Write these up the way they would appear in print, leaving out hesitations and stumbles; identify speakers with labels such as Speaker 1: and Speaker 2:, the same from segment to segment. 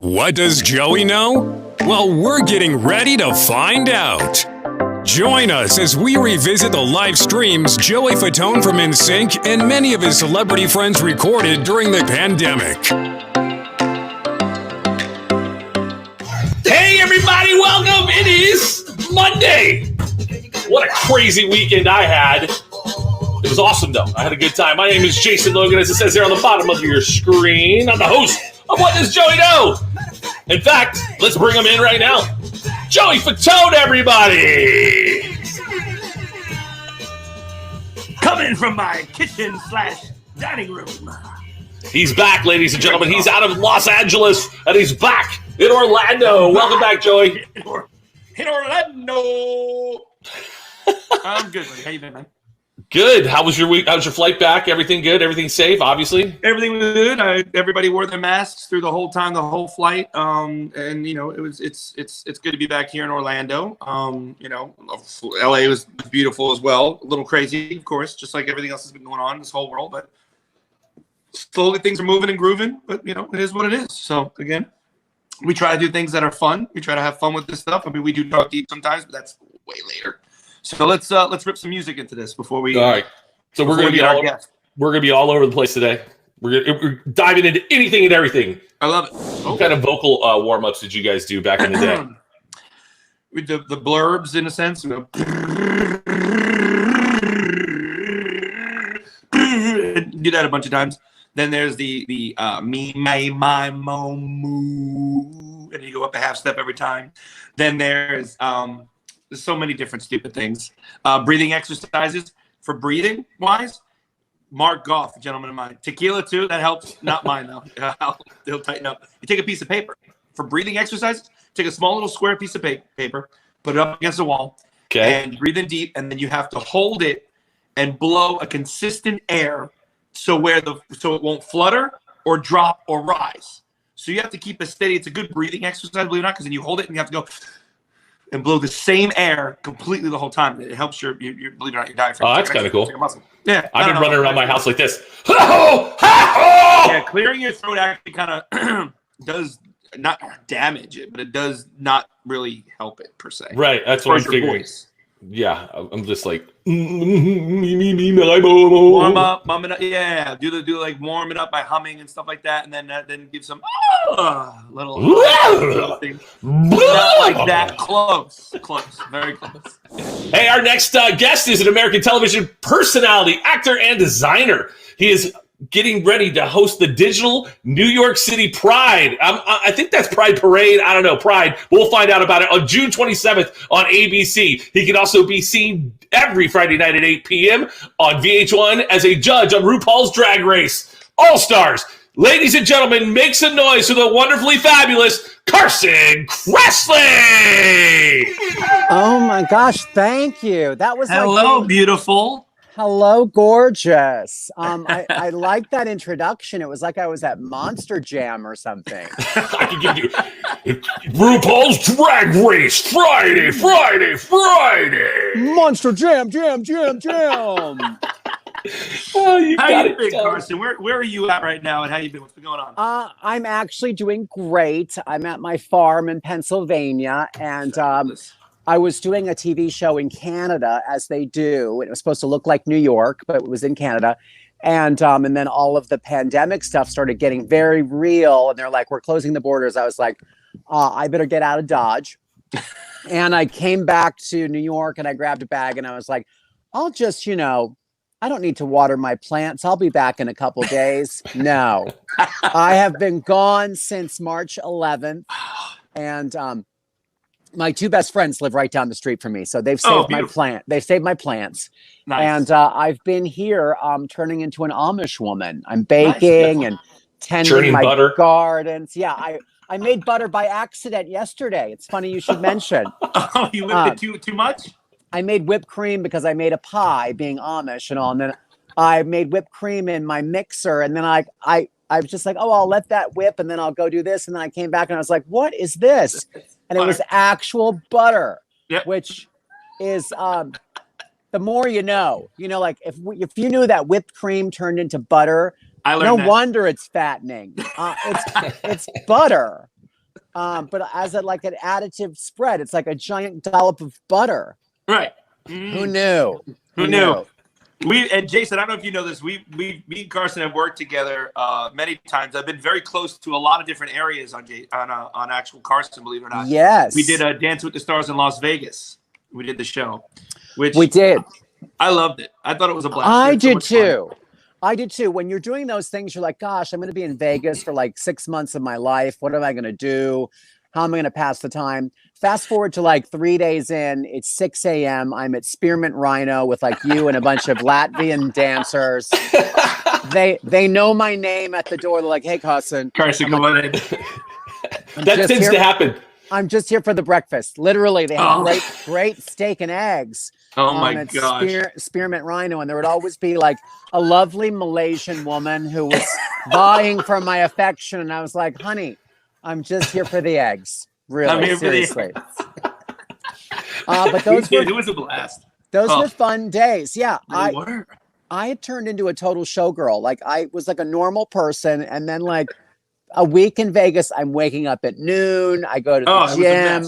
Speaker 1: What does Joey know? Well, we're getting ready to find out. Join us as we revisit the live streams Joey Fatone from NSYNC and many of his celebrity friends recorded during the pandemic.
Speaker 2: Hey everybody, welcome! It is Monday! What a crazy weekend I had. It was awesome though. I had a good time. My name is Jason Logan, as it says there on the bottom of your screen. I'm the host of What Does Joey Know? In fact, let's bring him in right now. Joey Fatone, everybody!
Speaker 3: Coming from my kitchen / dining room.
Speaker 2: He's back, ladies and gentlemen. He's out of Los Angeles, and he's back in Orlando. Welcome back, Joey.
Speaker 3: In Orlando. I'm good. How you been, man?
Speaker 2: Good. How was your week? How was your flight back? Everything good? Everything safe, obviously?
Speaker 3: Everything was good. Everybody wore their masks through the whole time, the whole flight. And you know, it's good to be back here in Orlando. You know, LA was beautiful as well. A little crazy, of course, just like everything else has been going on in this whole world, but slowly things are moving and grooving, but you know, it is what it is. So again, we try to do things that are fun. We try to have fun with this stuff. I mean, we do talk deep sometimes, but that's way later. So let's rip some music into this before we.
Speaker 2: All right. So we're gonna be all over the place today. We're diving into anything and everything.
Speaker 3: I love it.
Speaker 2: What kind of vocal warm ups did you guys do back in the day?
Speaker 3: With the blurbs, in a sense. You know, do that a bunch of times. Then there's the me, my, mo, moo, and you go up a half step every time. Then there's so many different stupid things. Breathing exercises for breathing wise. Mark Goff, a gentleman of mine. Tequila too, that helps. Not mine though. They'll tighten up. You take a piece of paper for breathing exercises. Take a small little square piece of paper, put it up against the wall, and breathe in deep, and then you have to hold it and blow a consistent air so it won't flutter or drop or rise. So you have to keep it steady. It's a good breathing exercise, believe it or not, because then you hold it and you have to go and blow the same air completely the whole time. It helps your believe it or not, your diaphragm.
Speaker 2: Oh, that's kind of cool.
Speaker 3: Yeah,
Speaker 2: I've been running around my house like this.
Speaker 3: Yeah, clearing your throat actually kind of does not damage it, but it does not really help it per se.
Speaker 2: Right, that's what I'm figuring.
Speaker 3: Voice.
Speaker 2: Yeah, I'm just like warm
Speaker 3: up, yeah. Do like warm it up by humming and stuff like that, and then give some little thing. Not like that. Close, very close.
Speaker 2: Hey, our next guest is an American television personality, actor, and designer. He is getting ready to host the digital New York City Pride. I think that's Pride Parade. I don't know, Pride. We'll find out about it on June 27th on ABC. He can also be seen every Friday night at 8 p.m. on VH1 as a judge on RuPaul's Drag Race All-Stars. Ladies and gentlemen, make some noise for the wonderfully fabulous Carson Kressly!
Speaker 4: Oh my gosh, thank you. That was
Speaker 3: Hello, beautiful.
Speaker 4: Hello, gorgeous. I like that introduction. It was like I was at Monster Jam or something.
Speaker 2: I can give you RuPaul's Drag Race Friday.
Speaker 4: Monster Jam.
Speaker 3: Oh, you got it, been, Carson? Where are you at right now, and how you been? What's been going on?
Speaker 4: I'm actually doing great. I'm at my farm in Pennsylvania, and I was doing a TV show in Canada, as they do. It was supposed to look like New York, but it was in Canada. And then all of the pandemic stuff started getting very real. And they're like, we're closing the borders. I was like, I better get out of Dodge. And I came back to New York and I grabbed a bag and I was like, I'll just, I don't need to water my plants. I'll be back in a couple days. No, I have been gone since March 11th. And, my two best friends live right down the street from me, so they've saved my plant. They've saved my plants, nice. And I've been here turning into an Amish woman. I'm baking and tending my gardens. Yeah, I made butter by accident yesterday. It's funny you should mention.
Speaker 3: Oh, you whipped it too much?
Speaker 4: I made whipped cream because I made a pie, being Amish and all, and then I made whipped cream in my mixer, and then I was just like, oh, I'll let that whip, and then I'll go do this, and then I came back and I was like, what is this? And it was actual butter, which is the more you know. Like if you knew that whipped cream turned into butter, no wonder it's fattening. It's butter. but as like an additive spread. It's like a giant dollop of butter.
Speaker 3: Right.
Speaker 4: Who knew?
Speaker 3: Who knew? And Jason, I don't know if you know this. Me and Carson have worked together many times. I've been very close to a lot of different areas on actual Carson, believe it or not.
Speaker 4: Yes.
Speaker 3: We did Dance with the Stars in Las Vegas. We did the show, which
Speaker 4: we did.
Speaker 3: I loved it. I thought it was a blast.
Speaker 4: I did too. I did too. When you're doing those things, you're like, gosh, I'm going to be in Vegas for like 6 months of my life. What am I going to do? How am I going to pass the time? Fast forward to like 3 days in, it's 6 a.m. I'm at Spearmint Rhino with like you and a bunch of Latvian dancers. They know my name at the door. They're like, hey, Carson.
Speaker 2: Carson, come on in.
Speaker 4: That
Speaker 2: tends to happen.
Speaker 4: I'm just here for the breakfast. Literally, they have great steak and eggs.
Speaker 3: Oh my gosh.
Speaker 4: Spearmint Rhino. And there would always be like a lovely Malaysian woman who was vying for my affection. And I was like, honey, I'm just here for the eggs. Really, seriously. But it
Speaker 3: was a blast.
Speaker 4: Those were fun days. Yeah.
Speaker 3: They were.
Speaker 4: I had turned into a total showgirl. Like I was like a normal person. And then like a week in Vegas, I'm waking up at noon. I go to the gym,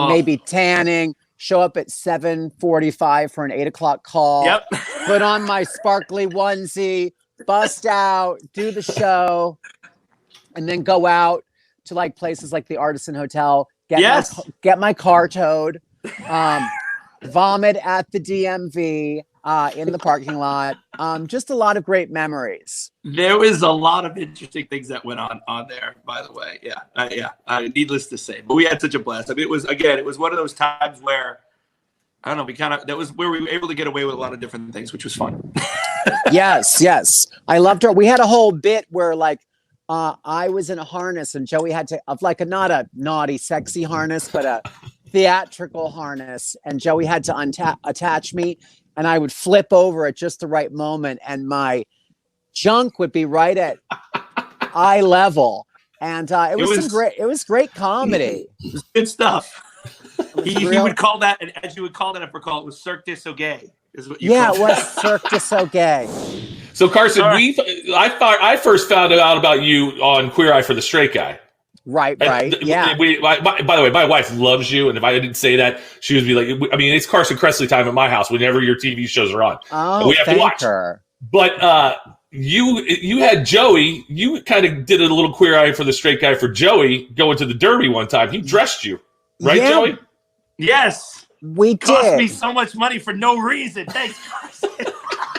Speaker 4: maybe tanning, show up at 7:45 for an 8 o'clock call, put on my sparkly onesie, bust out, do the show, and then go out to like places like the Artisan Hotel, get my car towed, vomit at the DMV in the parking lot. Just a lot of great memories.
Speaker 3: There was a lot of interesting things that went on there, by the way. Needless to say, but we had such a blast. I mean, it was one of those times where, I don't know, that was where we were able to get away with a lot of different things, which was fun.
Speaker 4: Yes. I loved her. We had a whole bit where like, I was in a harness and Joey had to, not a naughty, sexy harness, but a theatrical harness. And Joey had to attach me, and I would flip over at just the right moment, and my junk would be right at eye level. And it was great comedy.
Speaker 3: It was good stuff. He would call that, and as you would call that, if recall, it was Cirque du Soleil. Is what you
Speaker 4: it was Cirque du Soleil.
Speaker 2: So Carson, I first found out about you on Queer Eye for the Straight Guy.
Speaker 4: Right. Yeah.
Speaker 2: By the way, my wife loves you, and if I didn't say that, she would be like, I mean, it's Carson Kressly time at my house whenever your TV shows are on.
Speaker 4: Oh,
Speaker 2: we have to watch
Speaker 4: her.
Speaker 2: But you had Joey. You kind of did a little Queer Eye for the Straight Guy for Joey going to the Derby one time. He dressed you, right, Joey?
Speaker 3: Yes.
Speaker 4: We did.
Speaker 3: Cost me so much money for no reason. Thanks, Carson.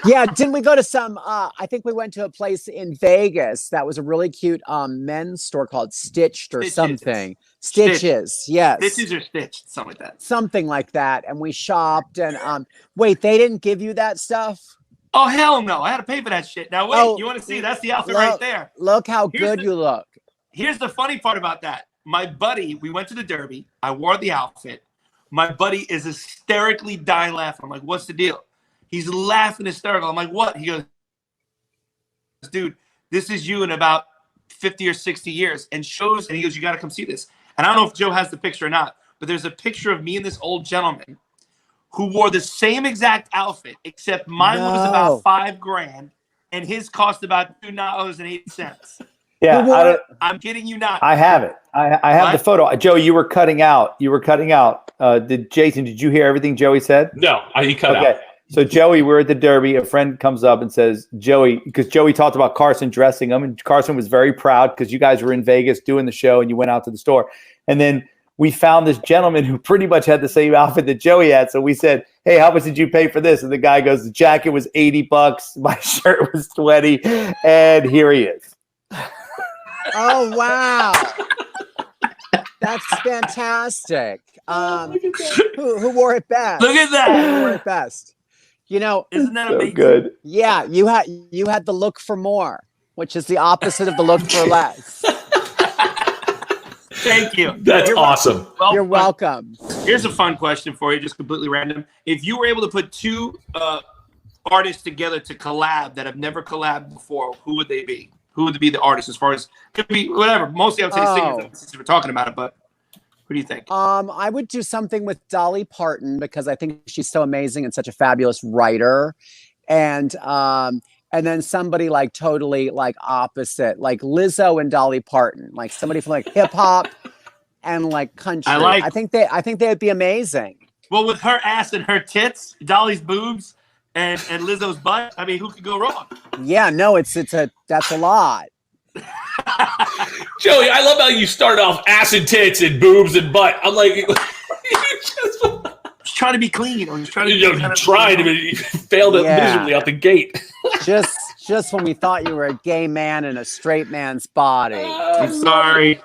Speaker 4: Yeah, didn't we go to some I think we went to a place in Vegas that was a really cute men's store called Stitched or something. Stitches, yes.
Speaker 3: Stitches or Stitched, something like that.
Speaker 4: Something like that. And we shopped and wait, they didn't give you that stuff?
Speaker 3: Oh hell no. I had to pay for that shit. Now wait, you want to see? That's the outfit right there.
Speaker 4: Look how good you look.
Speaker 3: Here's the funny part about that. My buddy, we went to the Derby. I wore the outfit. My buddy is hysterically dying laughing. I'm like, what's the deal? He's laughing hysterical. I'm like, what? He goes, dude, this is you in about 50 or 60 years. And he goes, you got to come see this. And I don't know if Joe has the picture or not, but there's a picture of me and this old gentleman who wore the same exact outfit, except mine was about $5,000 and his cost about $2.08.
Speaker 5: Yeah,
Speaker 3: I'm kidding you not.
Speaker 5: I have it. I have the photo. Joe, you were cutting out. Jason, did you hear everything Joey said?
Speaker 2: No, he cut out.
Speaker 5: So Joey, we're at the Derby. A friend comes up and says, Joey, because Joey talked about Carson dressing him, and Carson was very proud because you guys were in Vegas doing the show and you went out to the store. And then we found this gentleman who pretty much had the same outfit that Joey had. So we said, hey, how much did you pay for this? And the guy goes, the jacket was $80. My shirt was $20. And here he is.
Speaker 4: Oh, wow. That's fantastic. Who wore it best?
Speaker 3: Look at that.
Speaker 4: Who wore it best? You know,
Speaker 3: isn't that
Speaker 5: so
Speaker 3: amazing?
Speaker 5: Good?
Speaker 4: Yeah, you had the look for more, which is the opposite of the look for less.
Speaker 3: Thank you.
Speaker 2: That's awesome.
Speaker 4: You're welcome.
Speaker 3: Here's a fun question for you, just completely random. If you were able to put two artists together to collab that have never collabed before, who would they be? Who would be the artist? As far as could be whatever. Mostly, I would say singers since we're talking about it. But what do you think?
Speaker 4: I would do something with Dolly Parton because I think she's so amazing and such a fabulous writer, and then somebody like totally like opposite, like Lizzo and Dolly Parton, like somebody from like hip hop and like country.
Speaker 3: I
Speaker 4: think they'd be amazing.
Speaker 3: Well, with her ass and her tits, Dolly's boobs, and Lizzo's butt, I mean, who could go wrong?
Speaker 4: Yeah, no, that's a lot.
Speaker 2: Joey, I love how you start off ass and tits and boobs and butt. I'm like, you
Speaker 3: Just trying to be clean. I'm just trying to
Speaker 2: you failed it miserably out the gate.
Speaker 4: just when we thought you were a gay man in a straight man's body.
Speaker 3: I'm sorry.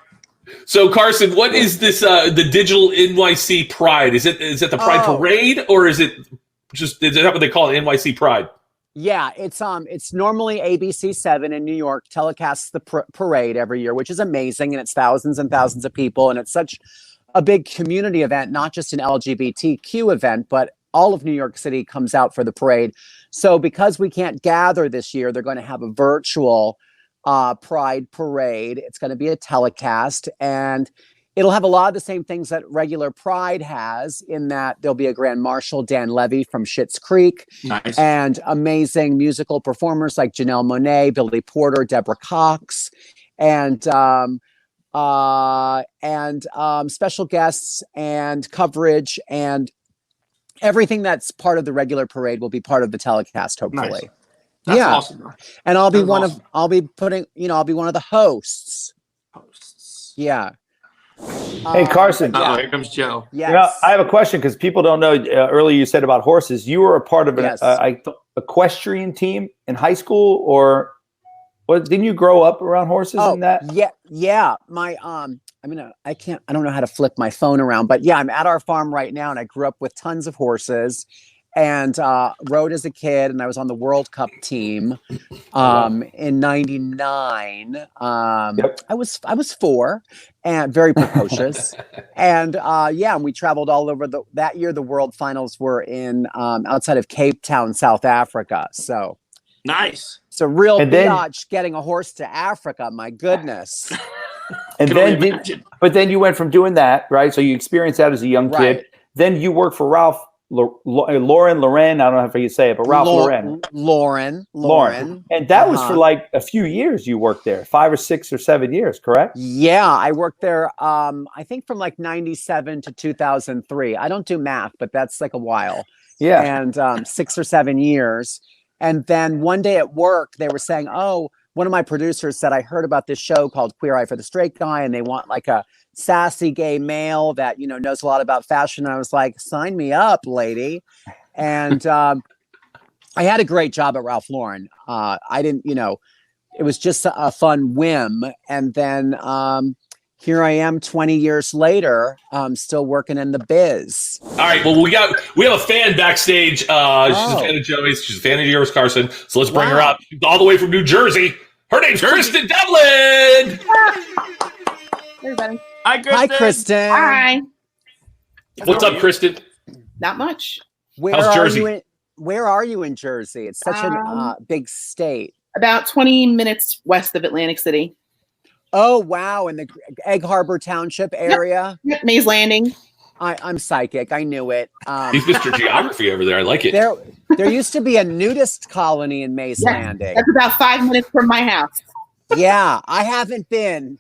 Speaker 2: So Carson, what is this? The digital NYC Pride? Is it the Pride Parade, or is that what they call it, NYC Pride?
Speaker 4: Yeah, it's normally ABC7 in New York telecasts the parade every year, which is amazing, and it's thousands and thousands of people, and it's such a big community event, not just an LGBTQ event, but all of New York City comes out for the parade. So because we can't gather this year, they're going to have a virtual Pride parade. It's going to be a telecast, and it'll have a lot of the same things that regular Pride has, in that there'll be a Grand Marshal, Dan Levy from Schitt's Creek,
Speaker 3: nice, and
Speaker 4: amazing musical performers like Janelle Monáe, Billy Porter, Deborah Cox, and special guests and coverage, and everything that's part of the regular parade will be part of the telecast, hopefully.
Speaker 3: Nice. That's awesome.
Speaker 4: And I'll be one of the hosts. Yeah.
Speaker 5: Hey, Carson.
Speaker 3: Here comes Joe.
Speaker 4: Yes.
Speaker 5: I have a question, because people don't know. Earlier you said about horses. You were a part of an equestrian team in high school, or what? Didn't you grow up around horses and that?
Speaker 4: Yeah. My I don't know how to flip my phone around, but yeah, I'm at our farm right now, and I grew up with tons of horses, and rode as a kid, and I was on the World Cup team in '99. Yep. I was 4 and very precocious, and we traveled all over that year. The World Finals were in outside of Cape Town, South Africa. So
Speaker 3: nice.
Speaker 4: It's a real biatch getting a horse to Africa. My goodness.
Speaker 5: And then you went from doing that, right? So you experienced that as a young kid. Then you worked for Ralph Lauren. I don't know how you say it, but Ralph Lauren.
Speaker 4: Lauren.
Speaker 5: And that was for like a few years. You worked there, 5 or 6 or 7 years, correct?
Speaker 4: Yeah, I worked there. I think from like '97 to 2003. I don't do math, but that's like a while.
Speaker 5: Yeah,
Speaker 4: and 6 or 7 years. And then one day at work, they were saying, "Oh." One of my producers said, I heard about this show called Queer Eye for the Straight Guy, and they want like a sassy gay male that, knows a lot about fashion. And I was like, sign me up, lady. And I had a great job at Ralph Lauren. I didn't, it was just a fun whim. And then here I am 20 years later, still working in the biz.
Speaker 2: All right. Well, we have a fan backstage. She's a fan of Joey's. She's a fan of yours, Carson. So let's bring her up. She's all the way from New Jersey. Her name's Kristen Devlin.
Speaker 6: Everybody.
Speaker 3: Hi, Kristen.
Speaker 4: Hi, Kristen.
Speaker 6: Hi.
Speaker 2: What's up, Kristen?
Speaker 6: Not much.
Speaker 2: How's Jersey?
Speaker 4: Where are you in Jersey? It's such a big state.
Speaker 6: About 20 minutes west of Atlantic City.
Speaker 4: Oh, wow. In the Egg Harbor Township area?
Speaker 6: Yep. Mays Landing.
Speaker 4: I'm psychic. I knew it.
Speaker 2: He's Mr. Geography over there. I like it.
Speaker 4: There used to be a nudist colony in Mays Landing.
Speaker 6: That's about 5 minutes from my house.
Speaker 4: Yeah, I haven't been.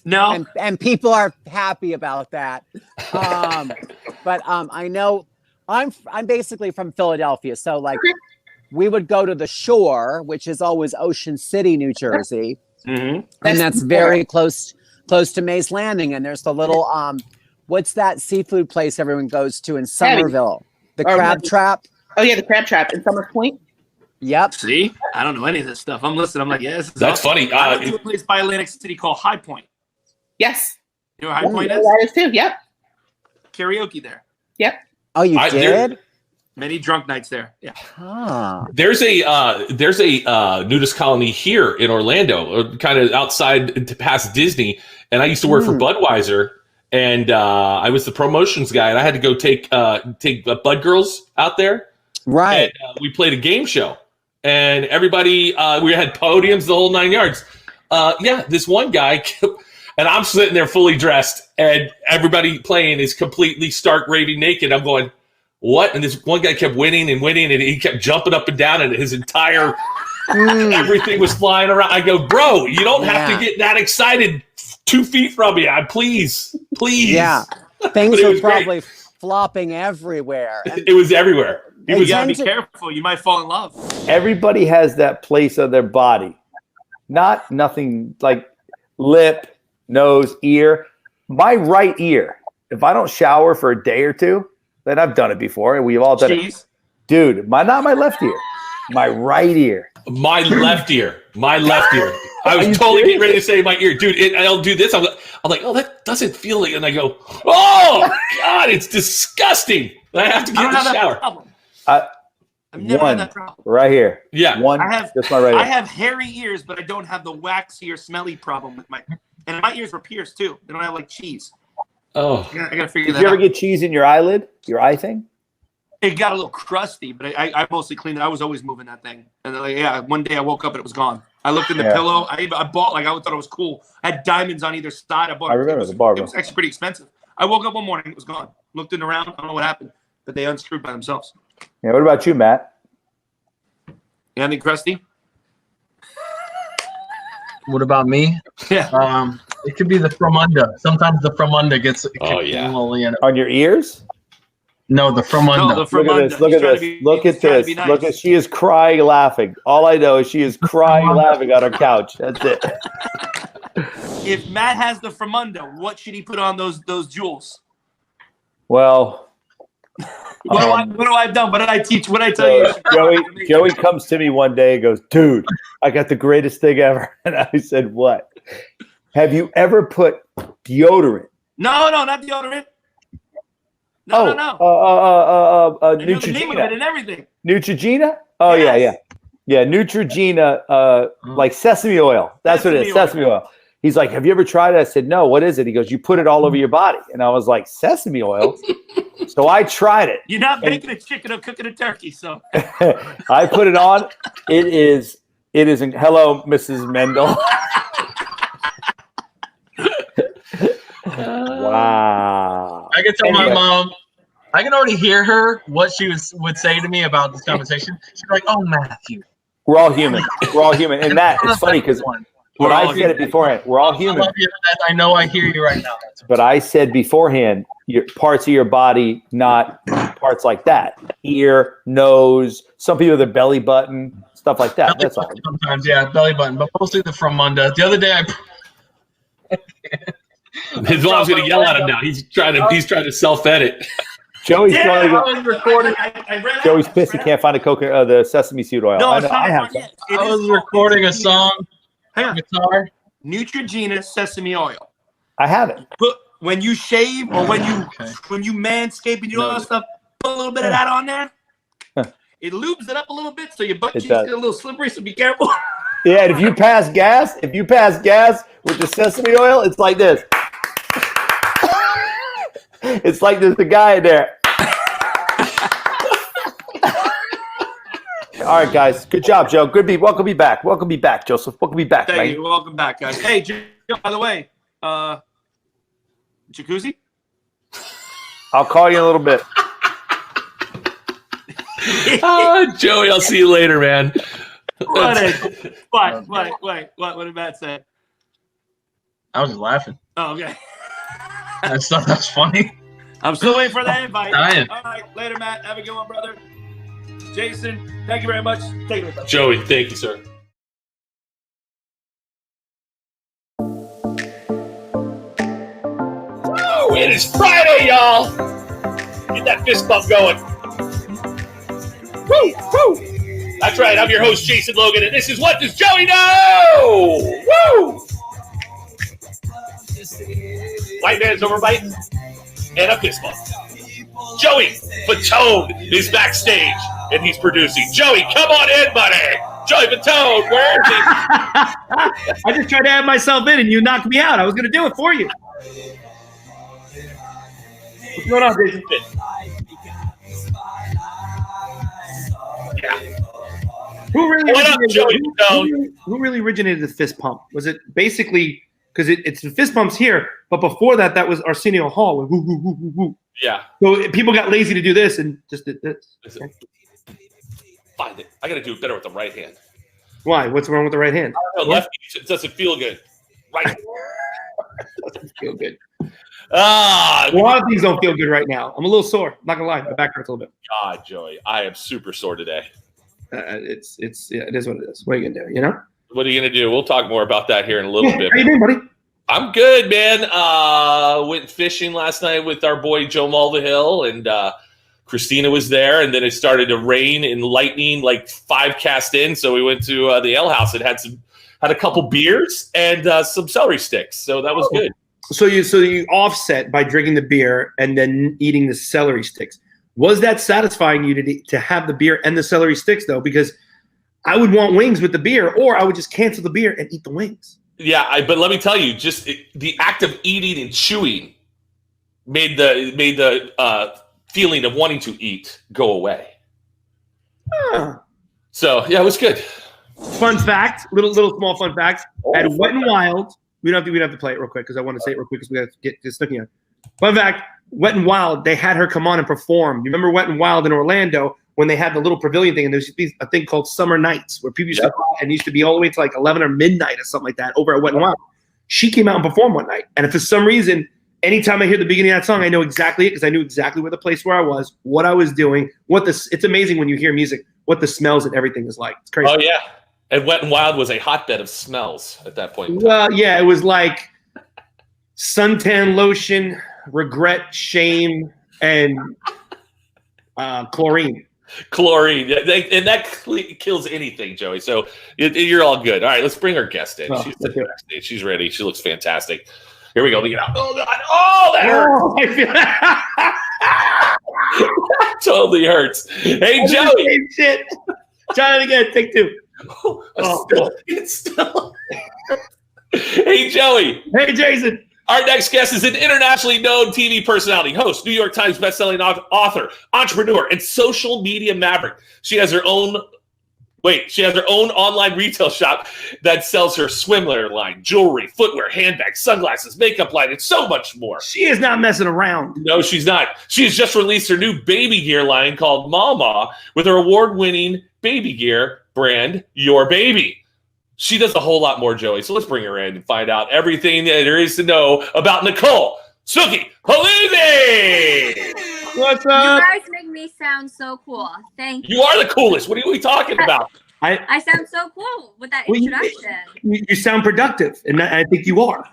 Speaker 3: No.
Speaker 4: And people are happy about that. But I know I'm basically from Philadelphia. So like we would go to the shore, which is always Ocean City, New Jersey.
Speaker 3: Mm-hmm.
Speaker 4: And that's very close to Mays Landing. And there's the little what's that seafood place everyone goes to in Somerville? The Crab Trap.
Speaker 6: Oh yeah, the Crab Trap in Summers Point.
Speaker 4: Yep.
Speaker 3: See, I don't know any of this stuff. I'm listening. I'm like, yes.
Speaker 2: That's funny.
Speaker 3: I went to a place by Atlantic City called High Point.
Speaker 6: Yes.
Speaker 3: You know where High Point is?
Speaker 6: That is too. Yep.
Speaker 3: Karaoke there.
Speaker 6: Yep.
Speaker 4: Oh, you did?
Speaker 3: Many drunk nights there. Yeah.
Speaker 2: There's a nudist colony here in Orlando, kind of outside past Disney, and I used to work for Budweiser, and I was the promotions guy, and I had to go take Bud Girls out there.
Speaker 4: Right.
Speaker 2: And, we played a game show, and everybody we had podiums, the whole 9 yards. This one guy. And I'm sitting there fully dressed, and everybody playing is completely stark raving naked. I'm going, what? And this one guy kept winning, and he kept jumping up and down, and his entire everything was flying around. I go, bro, you don't have to get that excited 2 feet from me. Please.
Speaker 4: Yeah. Things
Speaker 2: But it
Speaker 4: were
Speaker 2: was great.
Speaker 4: probably flopping everywhere. And
Speaker 2: It was everywhere. He
Speaker 4: Hey,
Speaker 2: was
Speaker 3: You gotta be
Speaker 4: tend to-
Speaker 3: careful. You might fall in love.
Speaker 5: Everybody has that place of their body, nothing like lip, nose, ear. My right ear. If I don't shower for a day or two, then I've done it before, and we've all done it.
Speaker 3: Cheese.
Speaker 5: Dude, not my left ear, my right ear.
Speaker 2: my left ear. My left ear. I was totally getting ready to say my ear. Dude, I'll do this. I'm like, oh, that doesn't feel like, and I go, oh, God, it's disgusting. I have to
Speaker 3: I
Speaker 2: get in
Speaker 3: don't
Speaker 2: the
Speaker 3: have that
Speaker 2: shower.
Speaker 3: problem.
Speaker 5: I-
Speaker 3: I've never
Speaker 5: One
Speaker 3: had that problem.
Speaker 5: right here.
Speaker 2: Yeah.
Speaker 5: One.
Speaker 3: I have-
Speaker 5: That's my right ear.
Speaker 3: I have hairy ears, but I don't have the waxy or smelly problem with my. And my ears were pierced too. They don't have like cheese.
Speaker 2: Oh,
Speaker 3: I gotta figure
Speaker 5: Did
Speaker 3: that
Speaker 5: you ever
Speaker 3: out.
Speaker 5: get cheese in your eyelid? Your eye thing?
Speaker 3: It got a little crusty, but I mostly cleaned it. I was always moving that thing. And then, like, yeah, one day I woke up and it was gone. I looked in the
Speaker 5: Yeah.
Speaker 3: pillow. I bought, like, I thought it was cool. I had diamonds on either side.
Speaker 5: I remember
Speaker 3: it was,
Speaker 5: the barbell.
Speaker 3: It was actually pretty expensive. I woke up one morning, it was gone. Looked in around, I don't know what happened, but they unscrewed by themselves.
Speaker 5: Yeah. What about you, Matt?
Speaker 3: Anything crusty?
Speaker 7: What about me?
Speaker 3: Yeah.
Speaker 7: It could be the from under. Sometimes the from under gets it
Speaker 2: Oh,
Speaker 7: kicks
Speaker 2: yeah.
Speaker 7: a little in.
Speaker 5: On your ears?
Speaker 7: No, the from under.
Speaker 3: No, the from
Speaker 5: Look at
Speaker 3: under.
Speaker 5: this. Look
Speaker 3: He's
Speaker 5: at
Speaker 3: trying to
Speaker 5: this.
Speaker 3: be-
Speaker 5: Look
Speaker 3: he's
Speaker 5: at
Speaker 3: trying to
Speaker 5: this.
Speaker 3: be nice.
Speaker 5: Look at she is crying, laughing. All I know is she is crying, laughing on her couch. That's it.
Speaker 3: If Matt has the from under, what should he put on those jewels?
Speaker 5: Well,
Speaker 3: What do I done? What did I teach? What did I tell you?
Speaker 5: Joey comes to me one day and goes, "Dude, I got the greatest thing ever." And I said, "What? Have you ever put deodorant?"
Speaker 3: No, not deodorant. No.
Speaker 5: I
Speaker 3: I knew the name of it
Speaker 5: Neutrogena.
Speaker 3: and everything.
Speaker 5: Neutrogena? Oh
Speaker 3: Yes.
Speaker 5: yeah. Neutrogena, like sesame oil. That's what it is.
Speaker 3: Sesame
Speaker 5: Sesame oil. He's like, "Have you ever tried it?" I said, "No. What is it?" He goes, "You put it all over your body." And I was like, "Sesame oil." So I tried it.
Speaker 3: You're not baking a chicken or cooking a turkey, so
Speaker 5: I put it on. It is. Hello, Mrs. Mendel. Wow.
Speaker 7: I can tell my
Speaker 5: Anyway.
Speaker 7: mom. I can already hear her what she would say to me about this conversation. She's like, "Oh, Matthew."
Speaker 5: We're all human. We're all human. And that it's funny because when I said it beforehand, we're all
Speaker 7: I
Speaker 5: human.
Speaker 7: love you. I know I hear you right now.
Speaker 5: But I said beforehand, parts of your body, not parts like that. Ear, nose, some people their belly button, stuff like that. That's all.
Speaker 7: Sometimes, yeah, belly button, but mostly the from under. The other day,
Speaker 2: his mom's gonna yell at him now. He's trying to self-edit.
Speaker 5: Joey's
Speaker 3: yeah,
Speaker 5: trying to
Speaker 3: I was recording. I read
Speaker 5: Joey's
Speaker 3: out.
Speaker 5: pissed he can't find the sesame seed oil.
Speaker 3: No,
Speaker 5: I
Speaker 3: it's
Speaker 5: know,
Speaker 3: not
Speaker 5: I have
Speaker 3: on
Speaker 5: some.
Speaker 3: yet. It
Speaker 7: I
Speaker 3: is
Speaker 7: was
Speaker 3: called
Speaker 7: recording a
Speaker 3: Neutrogena.
Speaker 7: song,
Speaker 3: Hang on.
Speaker 7: guitar.
Speaker 3: Neutrogena sesame oil.
Speaker 5: I have it.
Speaker 3: Put when you shave or when
Speaker 7: Okay.
Speaker 3: you manscape and you do all that stuff, put a little bit of that on there. It lubes it up a little bit so your butt
Speaker 5: It
Speaker 3: cheeks
Speaker 5: does.
Speaker 3: get a little slippery, so be careful.
Speaker 5: Yeah, and if you pass gas with the sesame oil, it's like this. It's like there's a guy in there. All right, guys. Good job, Joe. Welcome me back. Welcome me back, Joseph. Welcome me back,
Speaker 3: Thank
Speaker 5: man.
Speaker 3: you. Welcome back, guys. Hey, Joe, by the way, jacuzzi?
Speaker 5: I'll call you in a little bit.
Speaker 2: Oh, Joey, I'll see you later, man.
Speaker 3: What did Matt say?
Speaker 7: I was just laughing.
Speaker 3: Oh, okay.
Speaker 7: I just thought that was funny.
Speaker 3: I'm still waiting for that invite.
Speaker 7: Dying.
Speaker 3: All right, later, Matt. Have a good one, brother. Jason, thank you very much. Take it away.
Speaker 2: Joey, thank you, sir. Woo, it is Friday, y'all. Get that fist bump going. Woo, woo. That's right. I'm your host, Jason Logan, and this is What Does Joey Know? Woo! White man's overbite and a fist bump. Joey Fatone is backstage, and he's producing. Joey, come on in, buddy. Joey Fatone, where is he?
Speaker 3: I just tried to add myself in, and you knocked me out. I was going to do it for you. What's going on, Jason?
Speaker 2: Yeah.
Speaker 3: Who really
Speaker 2: What up, Joey Fatone?
Speaker 3: who really originated the fist pump? Was it basically because it's the fist pumps here, but before that was Arsenio Hall. Like, woo, woo, woo, woo, woo.
Speaker 2: Yeah.
Speaker 3: So people got lazy to do this and just did this.
Speaker 2: Listen, find it. I got to do it better with the right hand.
Speaker 3: Why? What's wrong with the right hand?
Speaker 2: The left it doesn't feel good. Right.
Speaker 3: Doesn't feel good.
Speaker 2: Ah,
Speaker 3: A lot of things don't feel good right now. I'm a little sore. I'm not gonna lie, my back hurts a little bit.
Speaker 2: God, Joey, I am super sore today.
Speaker 3: It is what it is. What are you gonna do? You know.
Speaker 2: What are you gonna do? We'll talk more about that here in a little bit.
Speaker 3: How you doing, buddy?
Speaker 2: I'm good, man. Went fishing last night with our boy Joe Mulvihill, and Christina was there. And then it started to rain and lightning, like 5 cast in. So we went to the ale house and had a couple beers and some celery sticks. So that was good.
Speaker 3: So you offset by drinking the beer and then eating the celery sticks. Was that satisfying you to have the beer and the celery sticks though? Because I would want wings with the beer, or I would just cancel the beer and eat the wings.
Speaker 2: Yeah, but let me tell you, just the act of eating and chewing made the feeling of wanting to eat go away. So yeah, it was good.
Speaker 3: Fun fact, little small fun fact. At Wet n Wild, we don't have to play it real quick because I want to say it real quick because we got to get Snooki on. Fun fact: Wet n Wild, they had her come on and perform. You remember Wet n Wild in Orlando when they had the little pavilion thing, and there used to be a thing called Summer Nights where people used to go out and it used to be all the way to like 11 or midnight or something like that over at Wet n Wild. She came out and performed one night, and for some reason, anytime I hear the beginning of that song, I know exactly it because I knew exactly where the place where I was, what I was doing, it's amazing when you hear music, what the smells and everything is like. It's crazy.
Speaker 2: Oh yeah, and Wet n Wild was a hotbed of smells at that point.
Speaker 3: Well, yeah, it was like suntan lotion, regret, shame, and chlorine.
Speaker 2: Chlorine, and that kills anything, Joey. So you're all good. All right, let's bring our guest in. She's ready. She looks fantastic. Here we go. Look it out. Oh God! Oh, that hurts. That totally hurts. Hey, Joey.
Speaker 3: Shit. Try it again. Take 2.
Speaker 2: It's still. Hey, Joey.
Speaker 3: Hey, Jason.
Speaker 2: Our next guest is an internationally known TV personality, host, New York Times bestselling author, entrepreneur, and social media maverick. She has her own online retail shop that sells her swimwear line, jewelry, footwear, handbags, sunglasses, makeup line, and so much more.
Speaker 3: She is not messing around.
Speaker 2: No, she's not. She has just released her new baby gear line called Mama with her award-winning baby gear brand, Your Baby. She does a whole lot more, Joey. So let's bring her in and find out everything that there is to know about Nicole Snooki Halili.
Speaker 3: What's up?
Speaker 8: You guys make me sound so cool. Thank you.
Speaker 2: You are the coolest. What are we talking about?
Speaker 8: I sound so cool with that introduction.
Speaker 3: You sound productive, and I think you are.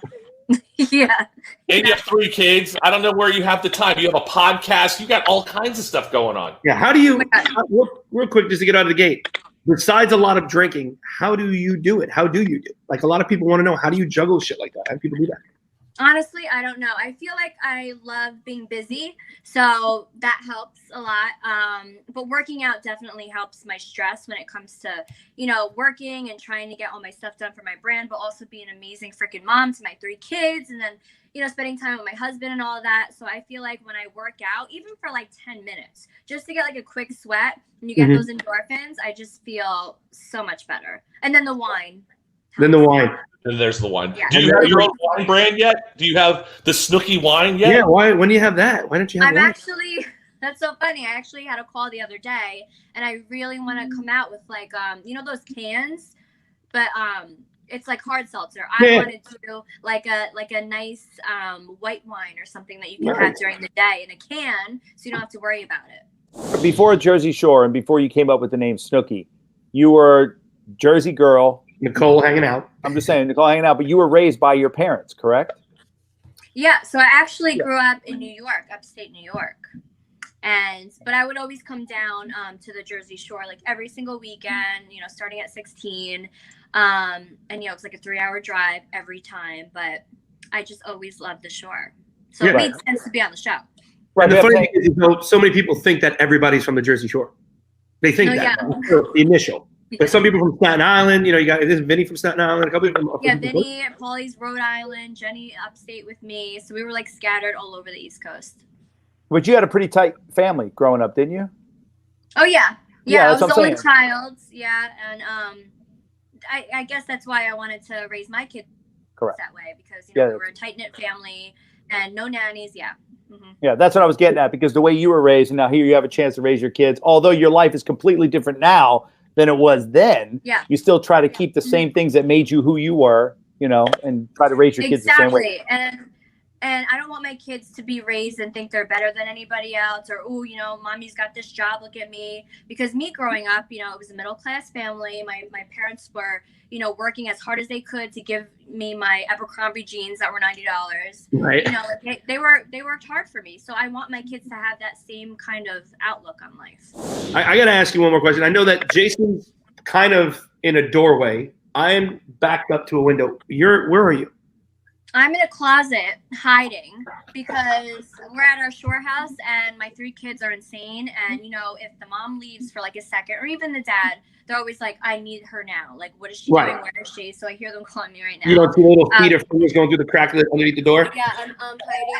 Speaker 8: Yeah.
Speaker 2: And you have 3 kids. I don't know where you have the time. You have a podcast. You got all kinds of stuff going on.
Speaker 3: Yeah. How do you, real quick, just to get out of the gate, besides a lot of drinking, how do you do it? How do you do it? Like, a lot of people want to know, how do you juggle shit like that? How do people do that?
Speaker 8: Honestly, I don't know. I feel like I love being busy, so that helps a lot. But working out definitely helps my stress when it comes to, working and trying to get all my stuff done for my brand, but also being an amazing freaking mom to my 3 kids, and then, spending time with my husband and all of that. So I feel like when I work out, even for like 10 minutes, just to get like a quick sweat and you get those endorphins, I just feel so much better. And then the wine.
Speaker 3: Then the wine.
Speaker 2: And there's the wine.
Speaker 8: Yeah.
Speaker 2: Do you have your own wine brand yet? Do you have the Snooki wine yet?
Speaker 3: Yeah. Why? When do you have that? Why don't you have that?
Speaker 8: That's so funny. I actually had a call the other day, and I really want to come out with like, those cans, but it's like hard seltzer. I wanted to do like a nice white wine or something that you can have during the day in a can, so you don't have to worry about it.
Speaker 5: Before Jersey Shore and before you came up with the name Snooki, you were Jersey girl.
Speaker 3: Nicole hanging out.
Speaker 5: I'm just saying, Nicole hanging out, but you were raised by your parents, correct?
Speaker 8: Yeah, so I actually grew up in New York, upstate New York. But I would always come down to the Jersey Shore like every single weekend, starting at 16. And it's like a 3-hour drive every time, but I just always loved the shore. So it made sense to be on the show.
Speaker 3: Right. And the funny thing is, so many people think that everybody's from the Jersey Shore. They think that. Yeah. The initial. But some people from Staten Island, you got this Vinny from Staten Island, a couple of them.
Speaker 8: Yeah, Vinny, Paulie's Rhode Island, Jenny upstate with me. So we were like scattered all over the East Coast.
Speaker 5: But you had a pretty tight family growing up, didn't you?
Speaker 8: Oh yeah. Yeah, I was the only child. Yeah, and I guess that's why I wanted to raise my kids that way, because we were a tight knit family and no nannies. Yeah. Mm-hmm.
Speaker 5: Yeah, that's what I was getting at, because the way you were raised, and now here you have a chance to raise your kids, although your life is completely different now than it was then, you still try to keep the same things that made you who you were and try to raise your kids the same way.
Speaker 8: Exactly. And I don't want my kids to be raised and think they're better than anybody else, or, oh, mommy's got this job, look at me. Because me growing up, it was a middle-class family. My parents were, working as hard as they could to give me my Abercrombie jeans that were $90.
Speaker 3: Right.
Speaker 8: They worked hard for me. So I want my kids to have that same kind of outlook on life.
Speaker 3: I got to ask you one more question. I know that Jason's kind of in a doorway. I'm backed up to a window. Where are you?
Speaker 8: I'm in a closet hiding because we're at our shore house and my 3 kids are insane. And, if the mom leaves for like a second, or even the dad, they're always like, I need her now. Like, what is she doing? Where is she? So I hear them calling me right now.
Speaker 3: You don't see little feet or fingers going through the crack underneath the door?
Speaker 8: Yeah, I'm hiding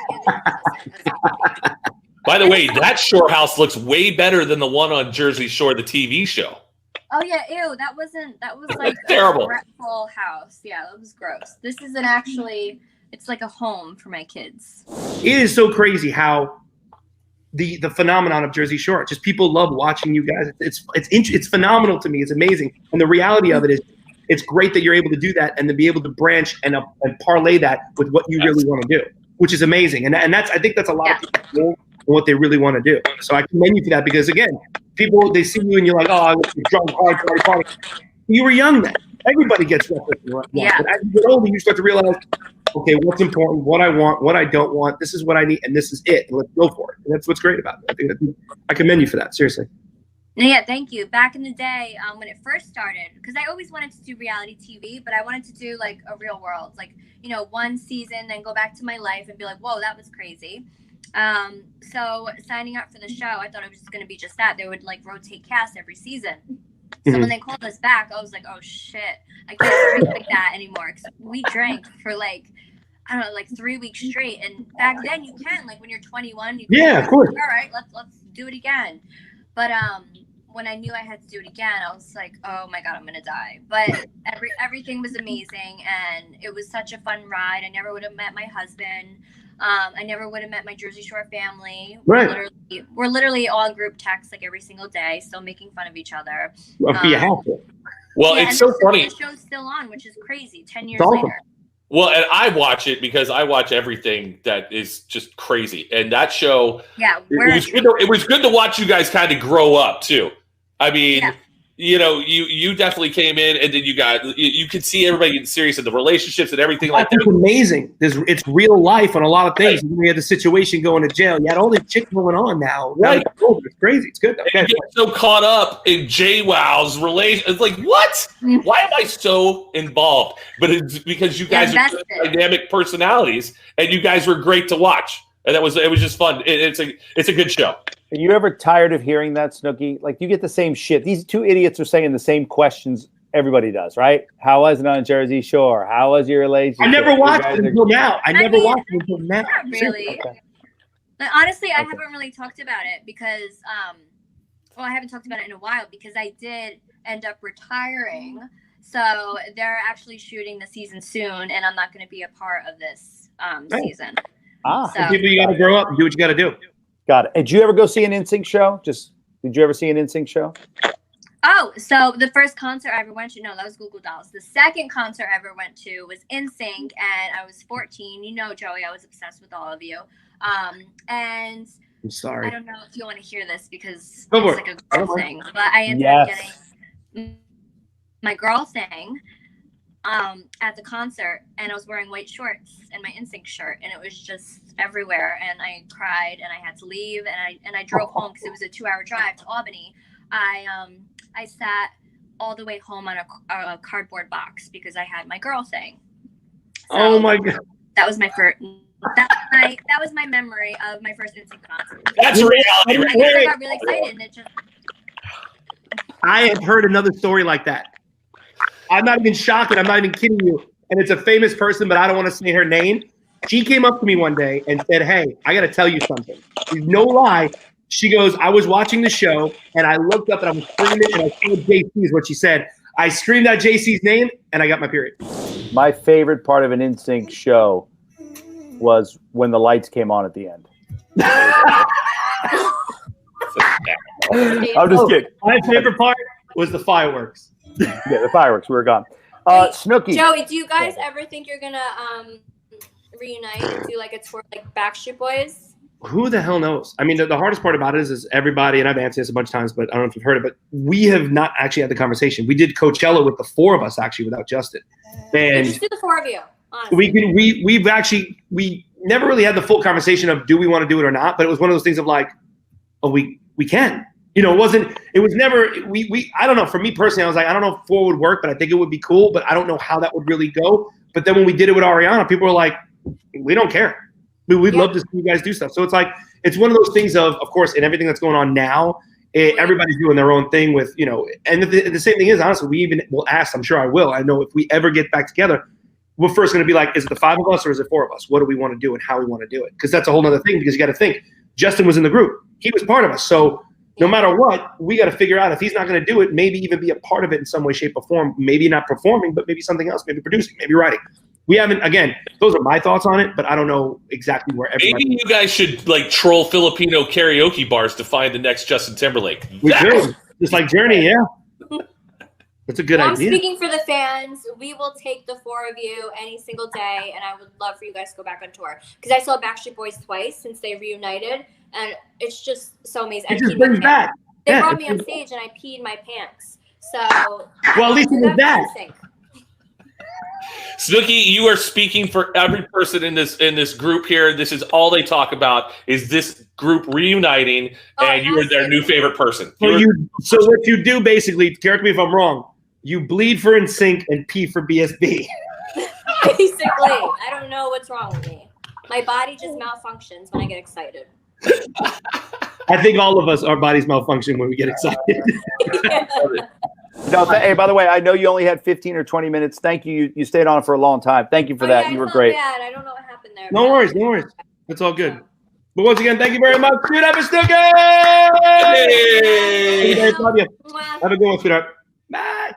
Speaker 8: in the closet.
Speaker 2: By the way, that shore house looks way better than the one on Jersey Shore, the TV show.
Speaker 8: Oh yeah, ew, that was like
Speaker 2: terrible.
Speaker 8: A regretful house. Yeah, that was gross. This isn't actually, it's like a home for my kids.
Speaker 3: It is so crazy how the phenomenon of Jersey Shore, just people love watching you guys. It's phenomenal to me. It's amazing. And the reality of it is, it's great that you're able to do that and to be able to branch and parlay that with what you really want to do, which is amazing. And I think that's a lot of people what they really want to do. So I commend you for that, because again, people, they see you and you're like, oh, I was drunk, hard. You were young then. Everybody gets restless.
Speaker 8: Yeah.
Speaker 3: But as you get older, you start to realize, okay, what's important, what I want, what I don't want. This is what I need, and this is it. And let's go for it. And that's what's great about it. I commend you for that. Seriously.
Speaker 8: Yeah, thank you. Back in the day, when it first started, because I always wanted to do reality TV, but I wanted to do like a real world, like, one season, then go back to my life and be like, whoa, that was crazy. So signing up for the show, I thought it was just going to be just that. They would like rotate cast every season. So when they called us back, I was like, oh shit, I can't drink like that anymore. 'Cause we drank for like, I don't know, like 3 weeks straight. And back then you can, like when you're 21, you can,
Speaker 3: of course.
Speaker 8: All right, let's do it again. But when I knew I had to do it again, I was like, oh my God, I'm going to die. But everything was amazing. And it was such a fun ride. I never would have met my husband. I never would have met my Jersey Shore family.
Speaker 3: Right.
Speaker 8: We're literally all in group text like every single day, still making fun of each other.
Speaker 3: You have to.
Speaker 2: Well, it's so funny.
Speaker 8: The show's still on, which is crazy. 10 years
Speaker 3: awesome.
Speaker 8: later.
Speaker 2: Well, and I watch it because I watch everything that is just crazy. And that show, it was good to watch you guys kind of grow up too. I mean, you definitely came in, and then you could see everybody getting serious in the relationships and everything like that.
Speaker 3: It's amazing. It's real life on a lot of things. Right. We had the situation going to jail. You had all these chicks going on now.
Speaker 2: Right.
Speaker 3: It's crazy. It's good.
Speaker 2: Okay. You get so caught up in JWoww's relation. It's like, what? Why am I so involved? But it's because you guys are dynamic personalities, and you guys were great to watch. And it was just fun. It's a good show.
Speaker 5: Are you ever tired of hearing that, Snooki? Like, you get the same shit. These 2 idiots are saying the same questions everybody does, right? How was it on Jersey Shore? How was your relationship?
Speaker 3: I never watched it until now. I never watched it until now.
Speaker 8: Not really.
Speaker 5: Okay.
Speaker 8: But honestly, I haven't really talked about it because, I haven't talked about it in a while because I did end up retiring. So they're actually shooting the season soon, and I'm not going to be a part of this season.
Speaker 3: So people, you got to grow up and do what you got to do.
Speaker 5: Got it. Did you ever go see an NSYNC show? Did you ever see an NSYNC show?
Speaker 8: Oh, so the first concert I ever went to, no, that was Google Dolls. The second concert I ever went to was NSYNC, and I was 14. Joey, I was obsessed with all of you. And
Speaker 3: I'm sorry.
Speaker 8: I don't know if you want to hear this because
Speaker 3: Go
Speaker 8: it's like a girl thing, but I ended up getting my girl thing at the concert, and I was wearing white shorts and my NSYNC shirt, and it was just everywhere, and I cried, and I had to leave, and I drove home because it was a 2-hour drive to Albany. I sat all the way home on a cardboard box because I had my girl thing. So
Speaker 3: oh my God!
Speaker 8: That was my first. That was my memory of my first NSYNC concert.
Speaker 2: That's reality.
Speaker 8: I got really excited, and it just.
Speaker 3: I have heard another story like that. I'm not even shocked, and I'm not even kidding you. And it's a famous person, but I don't want to say her name. She came up to me one day and said, "Hey, I got to tell you something." No lie. She goes, "I was watching the show, and I looked up, and I was screaming, and I saw JC is what she said. I screamed out JC's name, and I got my period."
Speaker 5: My favorite part of an NSYNC show was when the lights came on at the end. I'm just kidding.
Speaker 3: My favorite part was the fireworks.
Speaker 5: Yeah, the fireworks. We were gone.
Speaker 4: Snooki.
Speaker 8: Joey, do you guys ever think you're gonna reunite and do like a tour like Backstreet Boys?
Speaker 3: Who the hell knows? I mean, the hardest part about it is everybody, and I've answered this a bunch of times, but I don't know if you've heard it, but we have not actually had the conversation. We did Coachella with the 4 of us actually without Justin. And
Speaker 8: Just do the 4 of you. Honestly.
Speaker 3: we never really had the full conversation of do we want to do it or not, but it was one of those things of like, oh, we can. You know, it was never I don't know. For me personally, I was like, I don't know if 4 would work, but I think it would be cool, but I don't know how that would really go. But then when we did it with Ariana, people were like, we don't care. We'd love to see you guys do stuff. So it's like, it's one of those things of course, in everything that's going on now, everybody's doing their own thing with, you know, and the same thing is, honestly, we even will ask, I'm sure I will. I know if we ever get back together, we're first going to be like, is it the 5 of us or is it 4 of us? What do we want to do and how we want to do it? Because that's a whole other thing, because you got to think, Justin was in the group. He was part of us. So no matter what, we got to figure out if he's not going to do it, maybe even be a part of it in some way, shape, or form. Maybe not performing, but maybe something else, maybe producing, maybe writing. We haven't, again, those are my thoughts on it, but I don't know exactly where everybody.
Speaker 2: Maybe you guys should like troll Filipino karaoke bars to find the next Justin Timberlake.
Speaker 3: We could. Just like Journey, yeah. That's a good idea.
Speaker 8: I'm speaking for the fans. We will take the 4 of you any single day, and I would love for you guys to go back on tour. Because I saw Backstreet Boys twice since they reunited, and it's just so amazing.
Speaker 3: It just brings back.
Speaker 8: They brought me on stage, and I peed my pants. So,
Speaker 3: well, at least it was that.
Speaker 2: Snooki, you are speaking for every person in this group here. This is all they talk about is this group reuniting, and you are their new favorite person.
Speaker 3: So what you do basically, correct me if I'm wrong, you bleed for NSYNC and pee for BSB.
Speaker 8: Basically, I don't know what's wrong with me. My body just malfunctions when I get excited.
Speaker 3: I think all of us, our bodies malfunction when we get excited.
Speaker 8: Yeah.
Speaker 5: No, hey, by the way, I know you only had 15 or 20 minutes. Thank you. You stayed on for a long time. Thank you for that.
Speaker 8: Yeah,
Speaker 5: You were great.
Speaker 8: Bad. I don't know what happened there.
Speaker 3: No worries. It's all good. But once again, thank you very much. Give it up for Snooki!
Speaker 2: Hey!
Speaker 3: Love you. Have a good one, sweetheart. Bye.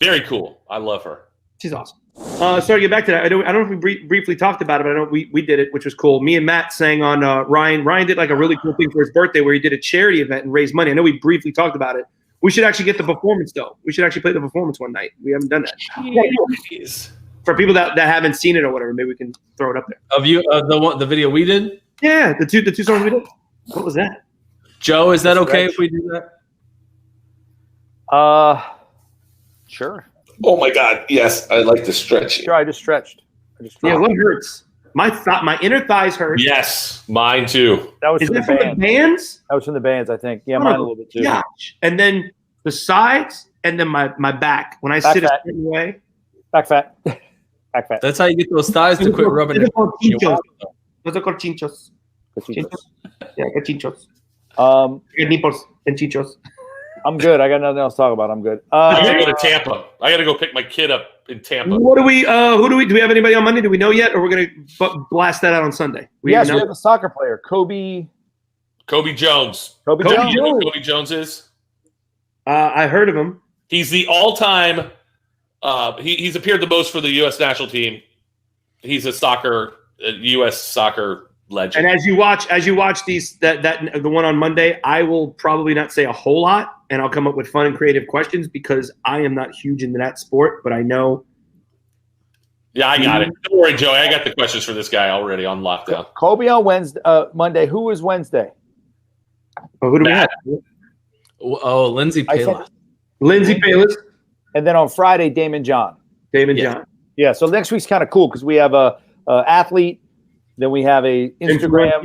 Speaker 2: Very cool. I love her.
Speaker 3: She's awesome. Sorry to get back to that. I don't know if we briefly talked about it, but I know we did it, which was cool. Me and Matt sang on Ryan. Ryan did like a really cool thing for his birthday where he did a charity event and raised money. I know we briefly talked about it. We should actually get the performance, though. We should actually play the performance one night. We haven't done that.
Speaker 2: Jeez.
Speaker 3: For people that haven't seen it or whatever, maybe we can throw it up there.
Speaker 7: Of you, the video we did.
Speaker 3: Yeah, the two songs we did. What was that?
Speaker 7: Joe, is that okay if we do
Speaker 5: that? Sure.
Speaker 2: Oh my God! Yes, I like to stretch.
Speaker 5: Sure, I just stretched.
Speaker 3: Yeah, what hurts? My inner thighs hurt.
Speaker 2: Yes, mine too.
Speaker 5: That was from
Speaker 3: the bands?
Speaker 5: That was from the bands, I think. Yeah, mine a little bit too.
Speaker 3: Gosh. And then the sides, and then my back. When I sit a certain way.
Speaker 5: Back fat. Back fat.
Speaker 7: That's how you get those thighs to quit rubbing it.
Speaker 3: Those are called chinchos. Yeah, chinchos. Nipples and chinchos.
Speaker 5: I'm good. I got nothing else to talk about. I'm good.
Speaker 2: I gotta go to Tampa. I gotta go pick my kid up in Tampa.
Speaker 3: What do we? Do we have anybody on Monday? Do we know yet, or we're gonna blast that out on Sunday?
Speaker 5: Yes, we have a soccer player, Kobe
Speaker 2: Jones.
Speaker 5: Kobe Jones.
Speaker 2: You know who Kobe Jones is?
Speaker 3: I heard of him.
Speaker 2: He's the all-time. He's appeared the most for the U.S. national team. He's a U.S. soccer legend.
Speaker 3: And as you watch these the one on Monday, I will probably not say a whole lot, and I'll come up with fun and creative questions because I am not huge into that sport, but I know.
Speaker 2: Yeah, I got it. Don't worry, Joey. I got the questions for this guy already on lockdown.
Speaker 5: Kobe on Wednesday, Monday. Who was Wednesday?
Speaker 3: Oh, who do we have?
Speaker 7: Oh, Lindsay Palis.
Speaker 3: Lindsay Palis.
Speaker 5: And then on Friday, Damon John.
Speaker 3: John.
Speaker 5: Yeah. So next week's kind of cool because we have a athlete. Then we have a Instagram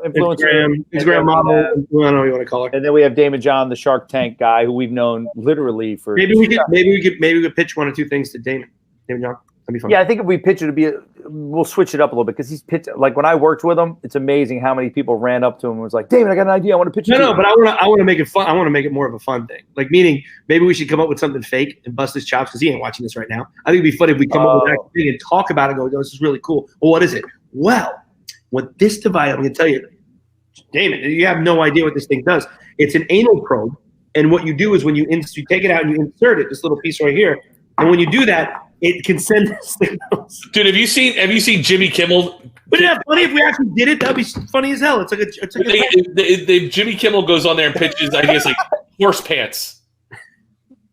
Speaker 3: Instagram model. I don't know what you want to call her.
Speaker 5: And then we have Damon John, the Shark Tank guy, who we've known literally for.
Speaker 3: Maybe we could pitch one or two things to Damon John. That'd be fun.
Speaker 5: Yeah, I think if we pitch it we'll switch it up a little bit because he's pitched. Like when I worked with him, it's amazing how many people ran up to him and was like, "Damon, I got an idea. I want to pitch."
Speaker 3: No, but I want to make it fun. I want to make it more of a fun thing. Like meaning maybe we should come up with something fake and bust his chops because he ain't watching this right now. I think it'd be funny if we come up with that thing and talk about it. And go, this is really cool. Well, what is it? Well, what this device, I'm going to tell you, Damon, you have no idea what this thing does. It's an anal probe, and what you do is when you take it out and you insert it, this little piece right here, and when you do that, it can send signals.
Speaker 2: Dude, have you seen Jimmy Kimmel?
Speaker 3: Wouldn't it be funny if we actually did it? That'd be funny as hell. It's like
Speaker 2: Jimmy Kimmel goes on there and pitches ideas like horse pants.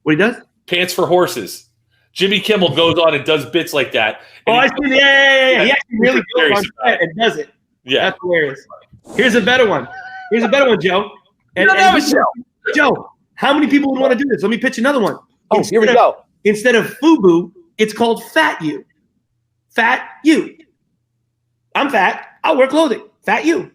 Speaker 3: What he does?
Speaker 2: Pants for horses. Jimmy Kimmel goes on and does bits like that.
Speaker 3: Oh, I see. Yeah. He actually really goes on
Speaker 2: hilarious.
Speaker 3: and does it.
Speaker 2: Yeah.
Speaker 3: That's hilarious. Here's a better one, Joe. Joe, how many people would want to do this? Let me pitch another one.
Speaker 5: Oh, here we go.
Speaker 3: Instead of FUBU, it's called Fat You. Fat You. I'm fat. I'll wear clothing. Fat You.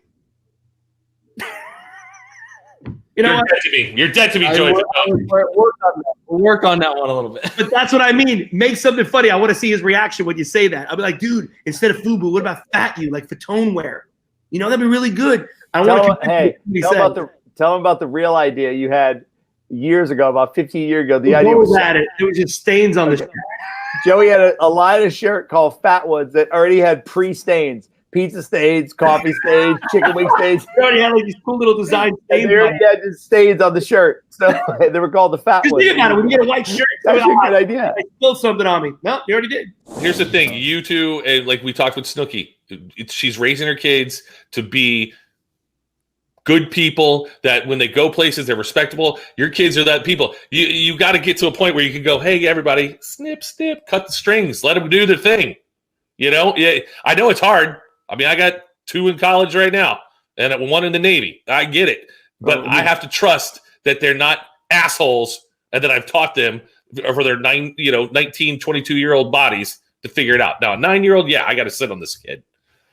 Speaker 3: You know
Speaker 2: You're
Speaker 3: what?
Speaker 2: dead to me. You're dead to me, Joey.
Speaker 7: We'll work on that one a little bit.
Speaker 3: But that's what I mean. Make something funny. I want to see his reaction when you say that. I'll be like, dude, instead of FUBU, what about Fat You, like Fatone wear? You know, that'd be really good.
Speaker 5: Tell him about the real idea you had years ago, about 15 years ago. The idea
Speaker 3: was at it. It was just stains on the shirt.
Speaker 5: Joey had a line of shirt called Fat Ones that already had pre-stains. Pizza stains, coffee stains, chicken wing stains.
Speaker 3: They already had like these cool little design stains.
Speaker 5: They already had the stains on the shirt. So they were called the Fat Ones.
Speaker 3: Think about it. When you get a white shirt,
Speaker 5: that's a good idea.
Speaker 3: They spilled something on me. No, you already did.
Speaker 2: Here's the thing. You two, and like we talked with Snooki, she's raising her kids to be good people that when they go places, they're respectable. Your kids are that people. You got to get to a point where you can go, hey, everybody, snip, snip, cut the strings. Let them do the thing. You know, yeah, I know it's hard. I mean, I got 2 in college right now and 1 in the Navy. I get it. But I have to trust that they're not assholes and that I've taught them for their 19, 22-year-old bodies to figure it out. Now, a 9-year-old, yeah, I got to sit on this kid.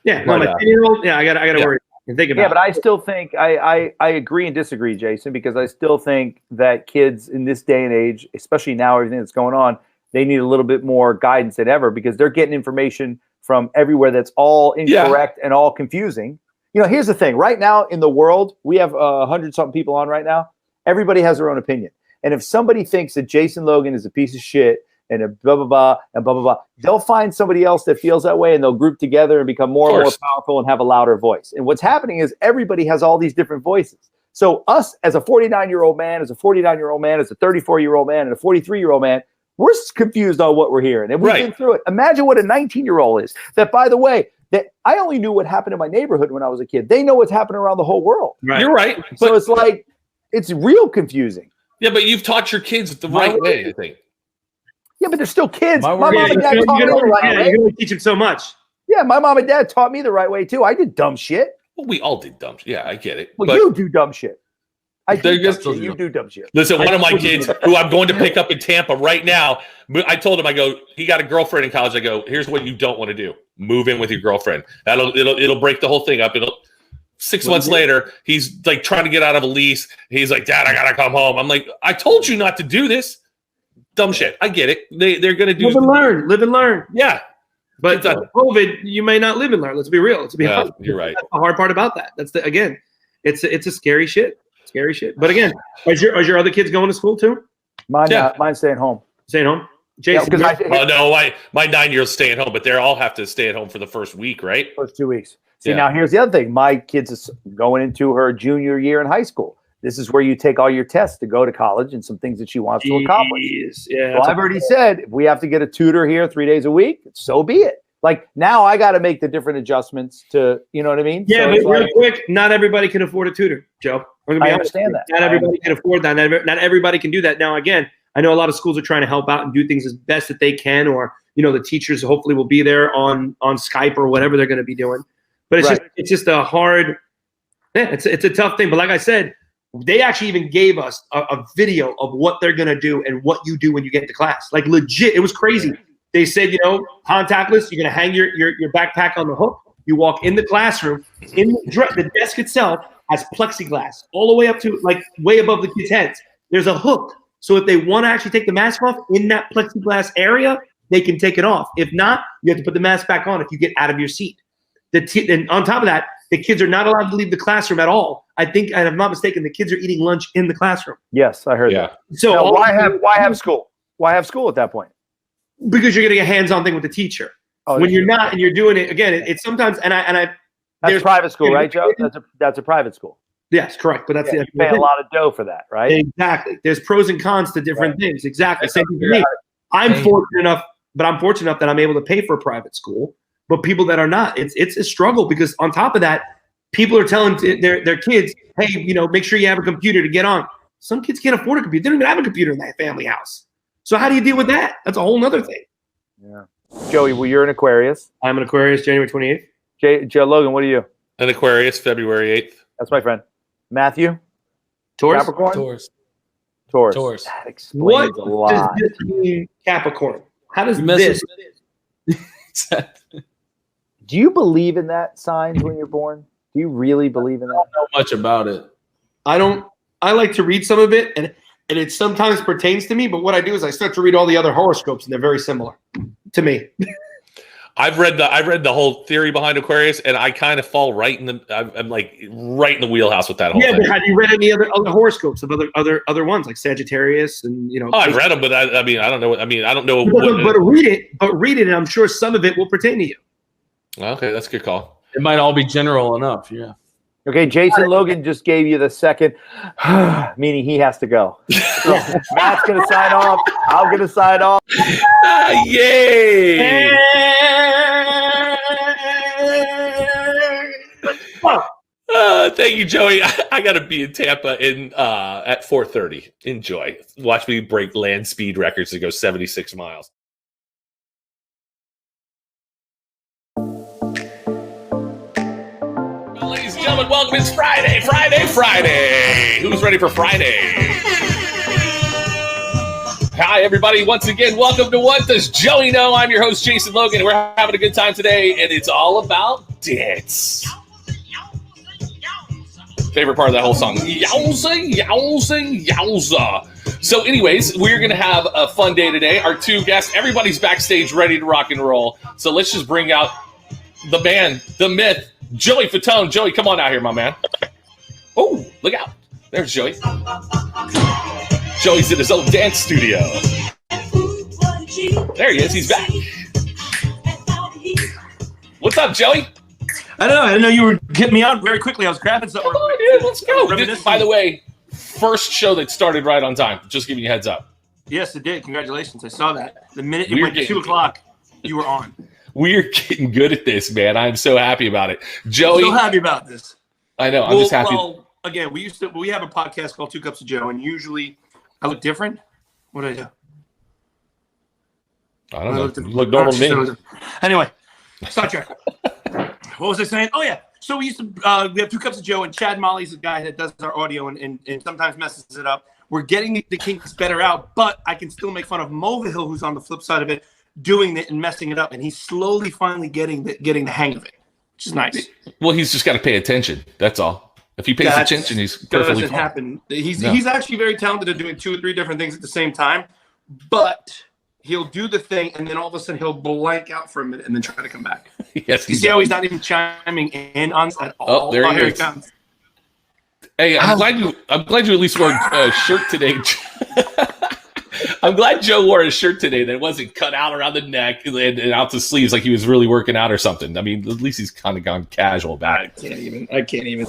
Speaker 3: Yeah, no, my 10-year-old, yeah, I got to worry and think about it.
Speaker 5: Yeah, but I still think I agree and disagree, Jason, because I still think that kids in this day and age, especially now, everything that's going on, they need a little bit more guidance than ever because they're getting information from everywhere that's all incorrect and all confusing. You know, here's the thing. Right now in the world, we have 100-something people on right now. Everybody has their own opinion. And if somebody thinks that Jason Logan is a piece of shit and a blah, blah, blah, and blah, blah, blah, they'll find somebody else that feels that way and they'll group together and become more and more powerful and have a louder voice. And what's happening is everybody has all these different voices. So us as a 49-year-old man, as a 49-year-old man, as a 34-year-old man, and a 43-year-old man, we're confused on what we're hearing. And we've been through it. Imagine what a 19-year-old is. That, by the way, that I only knew what happened in my neighborhood when I was a kid. They know what's happening around the whole world.
Speaker 2: Right. You're right.
Speaker 5: So it's like, it's real confusing.
Speaker 2: Yeah, but you've taught your kids the right way, I think.
Speaker 5: Yeah, but they're still kids. My mom and dad taught me the right way.
Speaker 3: You can only teach them so much.
Speaker 5: Yeah, my mom and dad taught me the right way, too. I did dumb shit.
Speaker 2: Well, we all did dumb shit. Yeah, I get it.
Speaker 5: Well, you do dumb shit. You do dumb shit.
Speaker 2: Listen, one of my kids, who I'm going to pick up in Tampa right now, I told him, I go, he got a girlfriend in college. I go, here's what you don't want to do. Move in with your girlfriend. It'll break the whole thing up. 6 months later, he's like trying to get out of a lease. He's like, Dad, I got to come home. I'm like, I told you not to do this. Dumb shit. I get it. They're going to do
Speaker 3: live and learn.
Speaker 2: Yeah.
Speaker 3: But COVID, you may not live and learn. Let's be real. Let's be honest.
Speaker 2: You're right.
Speaker 3: That's the hard part about that. That's it's a scary shit. Scary shit. But again, are your other kids going to school too?
Speaker 5: Mine's staying home.
Speaker 3: Staying home? Jason?
Speaker 2: No, my 9-year-old's staying home, but they all have to stay at home for the first week, right?
Speaker 5: First 2 weeks. See, now here's the other thing. My kid's is going into her junior year in high school. This is where you take all your tests to go to college and some things that she wants to accomplish.
Speaker 3: Yeah,
Speaker 5: well, I've already said, if we have to get a tutor here 3 days a week, so be it. Like, now I got to make the different adjustments to, you know what I mean?
Speaker 3: Yeah, so but real quick, not everybody can afford a tutor, Joe.
Speaker 5: I understand that.
Speaker 3: Not everybody can afford that. Not everybody can do that. Now, again, I know a lot of schools are trying to help out and do things as best that they can, or, the teachers hopefully will be there on Skype or whatever they're going to be doing. But it's just a hard, it's a tough thing. But like I said, they actually even gave us a video of what they're going to do and what you do when you get to class. Like, legit, it was crazy. They said, contactless, you're going to hang your backpack on the hook. You walk in the classroom, the desk itself has plexiglass all the way up to, like, way above the kids' heads. There's a hook. So if they want to actually take the mask off in that plexiglass area, they can take it off. If not, you have to put the mask back on if you get out of your seat. And on top of that, the kids are not allowed to leave the classroom at all. I think, and if I'm not mistaken, the kids are eating lunch in the classroom.
Speaker 5: Yes, I heard that.
Speaker 3: So
Speaker 5: now, why have school? Why have school at that point?
Speaker 3: Because you're getting a hands-on thing with the teacher. When you're not and you're doing it again, it's sometimes
Speaker 5: that's private school, right, Joe? That's a private school.
Speaker 3: Yes, correct. But that's
Speaker 5: you pay a lot of dough for that, right?
Speaker 3: Exactly. There's pros and cons to different things. Exactly. Same thing for me. I'm fortunate enough that I'm able to pay for a private school. But people that are not, it's a struggle because on top of that, people are telling their kids, hey, make sure you have a computer to get on. Some kids can't afford a computer. They don't even have a computer in that family house. So how do you deal with that? That's a whole nother thing.
Speaker 5: Yeah. Joey, well, you're an Aquarius.
Speaker 3: I'm an Aquarius, January 28th.
Speaker 5: Joe Logan, what are you?
Speaker 2: An Aquarius, February 8th.
Speaker 5: That's my friend. Matthew?
Speaker 3: Taurus?
Speaker 5: Capricorn?
Speaker 9: Taurus.
Speaker 5: Taurus. That explains
Speaker 3: What
Speaker 5: a lot.
Speaker 3: does this mean, Capricorn? How does
Speaker 9: You mess
Speaker 3: this?
Speaker 5: Do you believe in that signs when you're born? Do you really believe in that?
Speaker 9: Know much about it.
Speaker 3: I don't. I like to read some of it, and it sometimes pertains to me. But what I do is I start to read all the other horoscopes, and they're very similar to me.
Speaker 2: I've read the whole theory behind Aquarius, and I kind of fall right in the. I'm like right in the wheelhouse with that whole
Speaker 3: Yeah,
Speaker 2: thing.
Speaker 3: but have you read any other horoscopes of other ones like Sagittarius and
Speaker 2: Oh, I've read them, but I mean, I don't know. I mean, I don't know.
Speaker 3: But read it, and I'm sure some of it will pertain to you.
Speaker 2: Okay, that's a good call.
Speaker 9: It might all be general enough. Yeah.
Speaker 5: Okay, Jason Logan just gave you the second, meaning he has to go. So Matt's going to sign off. I'm going to sign off.
Speaker 2: Yay! Thank you, Joey. I got to be in Tampa at 4:30. Enjoy. Watch me break land speed records to go 76 miles. Well, ladies and gentlemen, welcome. It's Friday. Who's ready for Friday? Hi, everybody. Once again, welcome to What Does Joey Know? I'm your host, Jason Logan. We're having a good time today, and it's all about dance. Favorite part of that whole song. Yowza, yowza, yowza. So anyways, we're going to have a fun day today. Our two guests, everybody's backstage ready to rock and roll. So let's just bring out the man, the myth, Joey Fatone. Joey, come on out here, my man. Oh, look out. There's Joey. Joey's in his own dance studio. There he is. He's back. What's up, Joey?
Speaker 3: I don't know. I didn't know you were getting me on very quickly. I was grabbing something.
Speaker 2: Come on, dude. Let's go. By the way, first show that started right on time. Just giving you a heads up.
Speaker 3: Yes, it did. Congratulations. I saw that. The minute it went 2 o'clock, you were on.
Speaker 2: We're getting good at this, man. I'm so happy about it. Joey.
Speaker 3: So happy about this.
Speaker 2: I know. I'm just happy.
Speaker 3: Well, again, we have a podcast called 2 Cups of Joe, and usually I look different. What did I do?
Speaker 2: I don't know. You look normal to me.
Speaker 3: Anyway, Star Trek. What was I saying? Oh, yeah. So we have 2 Cups of Joe, and Chad Molly's the guy that does our audio and sometimes messes it up. We're getting the kinks better out, but I can still make fun of Mulvihill, who's on the flip side of it, doing it and messing it up. And he's slowly finally getting the hang of it, which is nice.
Speaker 2: Well, he's just got to pay attention. That's all. If he pays attention, he's perfectly
Speaker 3: doesn't
Speaker 2: fine.
Speaker 3: happen. He's actually very talented at doing 2 or 3 different things at the same time, but he'll do the thing, and then all of a sudden he'll blank out for a minute and then try to come back.
Speaker 2: Yes,
Speaker 3: you see how he's not even chiming in on us at all?
Speaker 2: Oh, there he
Speaker 3: here
Speaker 2: is.
Speaker 3: he comes.
Speaker 2: Hey, I'm glad you at least wore a shirt today. I'm glad Joe wore a shirt today that wasn't cut out around the neck and out the sleeves like he was really working out or something. I mean, at least he's kind of gone casual about it.
Speaker 3: I can't even.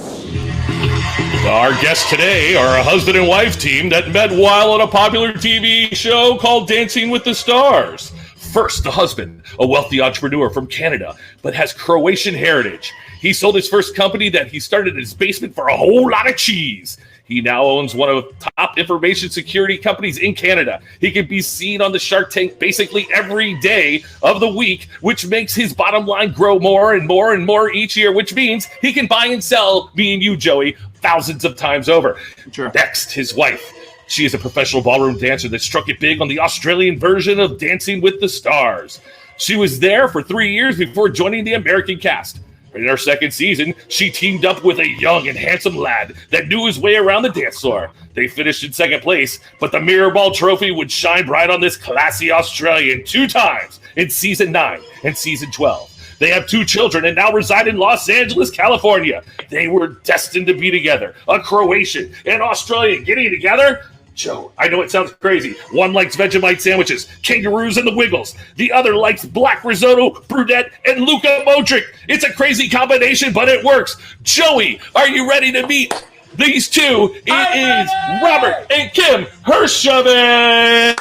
Speaker 2: Our guests today are a husband and wife team that met while on a popular TV show called Dancing with the Stars. First, the husband, a wealthy entrepreneur from Canada, but has Croatian heritage. He sold his first company that he started in his basement for a whole lot of cheese. He now owns one of the top information security companies in Canada. He can be seen on the Shark Tank basically every day of the week, which makes his bottom line grow more and more and more each year, which means he can buy and sell, me and you, Joey, thousands of times over.
Speaker 3: Sure.
Speaker 2: Next, his wife. She is a professional ballroom dancer that struck it big on the Australian version of Dancing with the Stars. She was there for 3 years before joining the American cast. In her second season, she teamed up with a young and handsome lad that knew his way around the dance floor. They finished in second place, but the Mirror Ball Trophy would shine bright on this classy Australian 2 times in season 9 and season 12. They have 2 children and now reside in Los Angeles, California. They were destined to be together. A Croatian and Australian getting together? Joe, I know it sounds crazy. One likes Vegemite sandwiches, kangaroos, and the Wiggles. The other likes black risotto, brunette, and Luka Modric. It's a crazy combination, but it works. Joey, are you ready to meet these two? It is Robert and Kim Herjavec.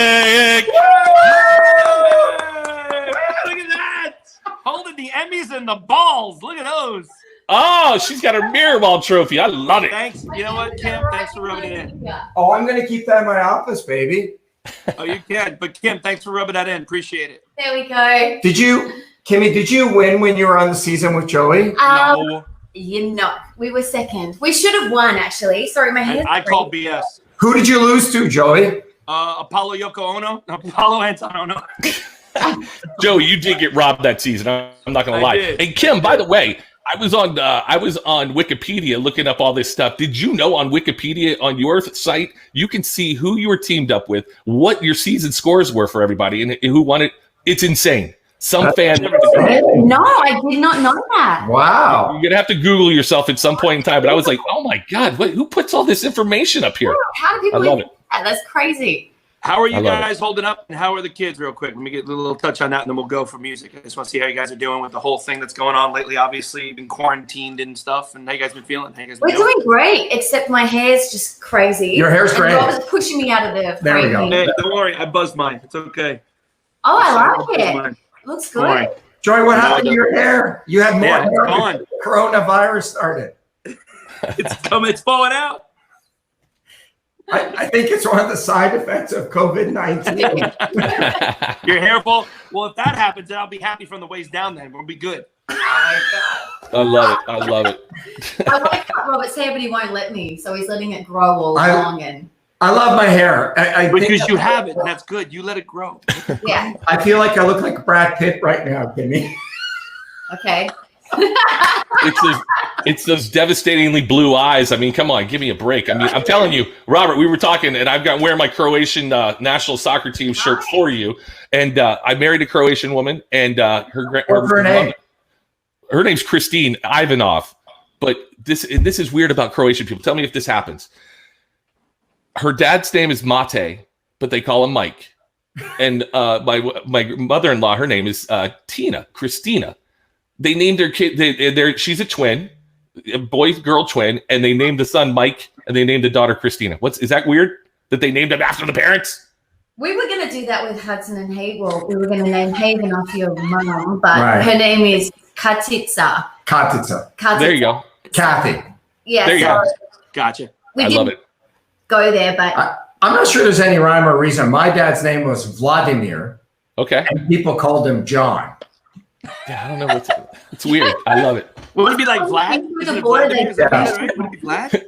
Speaker 3: Look at that! Holding the Emmys and the balls. Look at those.
Speaker 2: Oh, she's got her Mirror Ball trophy. I love it.
Speaker 3: Thanks. You know what, Kim? Thanks for rubbing it in.
Speaker 10: Oh, I'm going to keep that in my office, baby.
Speaker 3: Oh, you can. But Kim, thanks for rubbing that in. Appreciate it.
Speaker 10: There we go.
Speaker 11: Kimmy, did you win when you were on the season with Joey?
Speaker 3: No.
Speaker 10: We were second. We should have won, actually. Sorry, my hair's
Speaker 3: I call BS.
Speaker 11: Who did you lose to, Joey?
Speaker 3: Apollo Yoko Ono? Apollo Antono.
Speaker 2: Joey, you did get robbed that season. I'm not going to lie.
Speaker 3: did.
Speaker 2: And Kim, by the way, I was on Wikipedia looking up all this stuff. Did you know on Wikipedia on your site you can see who you were teamed up with, what your season scores were for everybody, and who won it? It's insane. Some fan.
Speaker 10: No, I did not know that.
Speaker 11: Wow.
Speaker 2: You're gonna have to Google yourself at some point in time. But I was like, oh my god, who puts all this information up here?
Speaker 10: How do people
Speaker 2: I love
Speaker 10: do that? That's crazy.
Speaker 3: How are you
Speaker 2: I love
Speaker 3: guys holding up, and how are the kids real quick? Let me get a little touch on that, and then we'll go for music. I just want to see how you guys are doing with the whole thing that's going on lately. Obviously, you've been quarantined and stuff, and how you guys been feeling? How you guys been
Speaker 10: We're doing great, except my hair's just crazy.
Speaker 11: Your hair's
Speaker 10: and
Speaker 11: great.
Speaker 10: Rob's pushing me out of the
Speaker 11: There we go.
Speaker 10: framing.
Speaker 3: Hey, don't worry, I buzzed mine. It's okay.
Speaker 10: Oh, I
Speaker 3: I'll
Speaker 10: like
Speaker 3: buzz
Speaker 10: it.
Speaker 3: mine.
Speaker 10: Looks
Speaker 3: Don't worry.
Speaker 10: good.
Speaker 11: Joey, what happened to your hair? You had more
Speaker 3: Yeah, it's
Speaker 11: hair
Speaker 3: gone.
Speaker 11: when coronavirus started.
Speaker 3: It's coming. It's falling out.
Speaker 11: I think it's one of the side effects of COVID-19.
Speaker 3: Your hair fall. Well, if that happens, then I'll be happy from the waist down. Then we'll be good.
Speaker 2: I love it. I love it.
Speaker 10: I want to cut Robert's hair, but he won't let me, so he's letting it grow all long. And
Speaker 11: I love my hair. I think
Speaker 3: Because you have it, and that's good. You let it grow.
Speaker 10: yeah,
Speaker 11: I feel like I look like Brad Pitt right now, Kimmy.
Speaker 10: okay.
Speaker 2: It's those devastatingly blue eyes. I mean, come on, give me a break. I mean, I'm telling you, Robert, we were talking, and I've got wearing my Croatian national soccer team shirt for you. And I married a Croatian woman, and
Speaker 11: Her name?
Speaker 2: her name's Christine Ivanov. But this is weird about Croatian people. Tell me if this happens. Her dad's name is Mate, but they call him Mike. And my mother-in-law, her name is Christina. They named their kid. She's a twin, a boy-girl twin, and they named the son Mike, and they named the daughter Christina. Is that weird that they named them after the parents?
Speaker 10: We were going to do that with Hudson and Hazel. We were going to name Haven after your mum, but
Speaker 11: Right.
Speaker 10: her name is Katica.
Speaker 11: Katica.
Speaker 2: There you go.
Speaker 11: Kathy.
Speaker 10: Yeah,
Speaker 2: There you
Speaker 10: so
Speaker 2: go.
Speaker 3: Gotcha.
Speaker 10: we
Speaker 2: I
Speaker 10: didn't
Speaker 2: love it.
Speaker 10: go there, but
Speaker 11: I'm not sure there's any rhyme or reason. My dad's name was Vladimir,
Speaker 2: Okay.
Speaker 11: and people called him John.
Speaker 2: Yeah, I don't know. It's weird. I love it.
Speaker 3: Would it be like
Speaker 10: Oh,
Speaker 3: Vlad?
Speaker 10: through
Speaker 3: Isn't
Speaker 10: the
Speaker 3: it
Speaker 10: border,
Speaker 3: Vladimir?
Speaker 10: they-
Speaker 3: Is that
Speaker 11: Yeah.
Speaker 3: right? Would it be Vlad?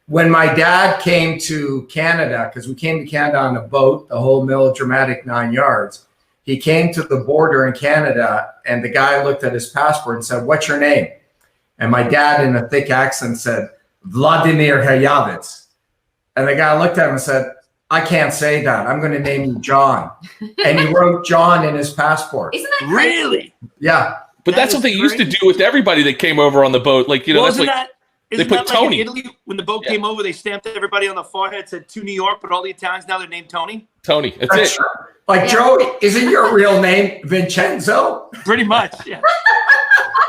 Speaker 11: When my dad came to Canada, because we came to Canada on a boat, the whole melodramatic 9 yards, he came to the border in Canada, and the guy looked at his passport and said, "What's your name?" And my dad, in a thick accent, said, "Vladimir Herjavec." And the guy looked at him and said, "I can't say that. I'm going to name you John." And he wrote John in his passport.
Speaker 10: isn't that crazy?
Speaker 3: Really?
Speaker 11: Yeah.
Speaker 2: But that's
Speaker 3: That
Speaker 2: what they
Speaker 3: is
Speaker 2: used to
Speaker 3: great.
Speaker 2: do with everybody that came over on the boat. Like, you know,
Speaker 3: Wasn't
Speaker 2: that's like
Speaker 3: that?
Speaker 2: they
Speaker 3: Isn't
Speaker 2: put
Speaker 3: that like
Speaker 2: Tony.
Speaker 3: in Italy when the boat
Speaker 2: Yeah.
Speaker 3: came over? They stamped everybody on the forehead, said to New York, but all the Italians now they're named Tony.
Speaker 2: Tony. That's
Speaker 11: That's
Speaker 2: it.
Speaker 11: true. Like, Joey, isn't your real name Vincenzo?
Speaker 3: Pretty much. Yeah.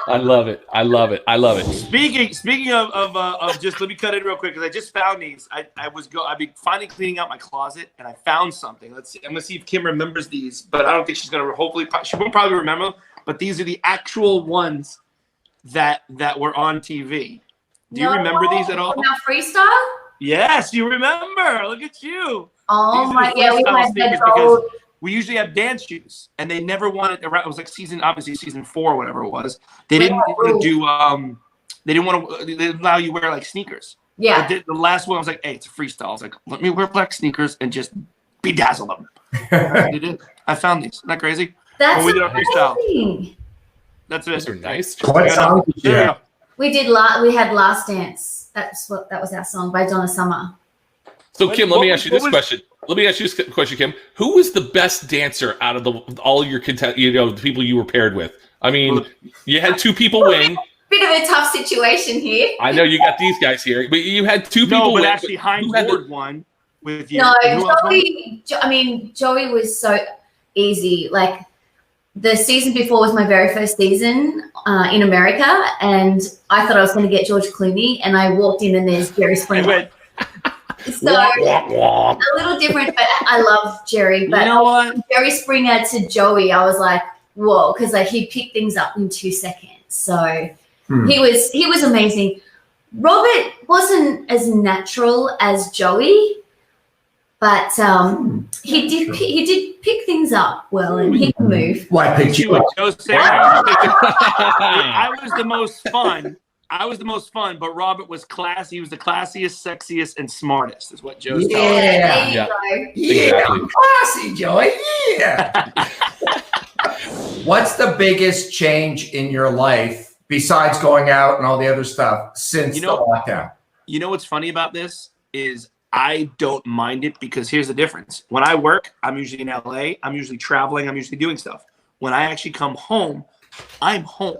Speaker 2: I love it. I love it. I love it.
Speaker 3: Speaking of just let me cut in real quick because I just found these. I've been finally cleaning out my closet and I found something. Let's see. I'm gonna see if Kim remembers these, but I don't think she's gonna. Hopefully, she won't probably remember them. But these are the actual ones that were on TV. Do you remember these at all?
Speaker 10: Now freestyle?
Speaker 3: Yes, you remember. Look at you.
Speaker 10: Oh
Speaker 3: These are
Speaker 10: my,
Speaker 3: the
Speaker 10: yeah, we
Speaker 3: freestyle
Speaker 10: had
Speaker 3: sneakers
Speaker 10: that
Speaker 3: because
Speaker 10: old.
Speaker 3: we usually have dance shoes, and they never wanted. It was like season 4 or whatever it was. They didn't want to do. They didn't want to. They didn't allow you wear like sneakers.
Speaker 10: Yeah.
Speaker 3: The last one I was like, hey, it's a freestyle. I was like, let me wear black sneakers and just bedazzle them. They did. I found these. Isn't that crazy?
Speaker 10: That's
Speaker 3: When we did our freestyle.
Speaker 10: amazing.
Speaker 3: That's
Speaker 2: Those
Speaker 3: it.
Speaker 2: are nice.
Speaker 11: What song did you
Speaker 3: There you
Speaker 11: have?
Speaker 3: go.
Speaker 10: We had Last Dance. That was our song by Donna Summer.
Speaker 2: So,
Speaker 3: What-
Speaker 2: Kim, let me
Speaker 3: what
Speaker 2: ask you
Speaker 3: was-
Speaker 2: this question. Let me ask you this question, Kim. Who was the best dancer out of all your the people you were paired with? I mean, you had 2 people win.
Speaker 10: Bit of a tough situation here.
Speaker 2: I know you got these guys here, but you had 2 people
Speaker 3: No, but
Speaker 2: win.
Speaker 3: actually, Heinz
Speaker 2: who had
Speaker 3: Ward won with you.
Speaker 10: No,
Speaker 3: And who else won?
Speaker 10: Joey was so easy. Like the season before was my very first season in America, and I thought I was going to get George Clooney, and I walked in and there's Jerry
Speaker 3: It
Speaker 10: Springer.
Speaker 3: went,
Speaker 10: So a little different, but I love Jerry. But
Speaker 3: you know what?
Speaker 10: Jerry Springer to Joey, I was like, whoa, because like he picked things up in 2 seconds. So he was amazing. Robert wasn't as natural as Joey, But he did pick things up well, and he can move.
Speaker 11: Why picked you up?
Speaker 3: I was the most fun. I was the most fun, but Robert was classy. He was the classiest, sexiest, and smartest, is what Joe's telling us.
Speaker 10: There you
Speaker 9: Yeah.
Speaker 10: go.
Speaker 11: Yeah,
Speaker 9: Exactly.
Speaker 11: classy, Joey. Yeah. What's the biggest change in your life besides going out and all the other stuff since the lockdown?
Speaker 3: You know what's funny about this is I don't mind it because here's the difference. When I work, I'm usually in LA. I'm usually traveling. I'm usually doing stuff. When I actually come home, I'm home.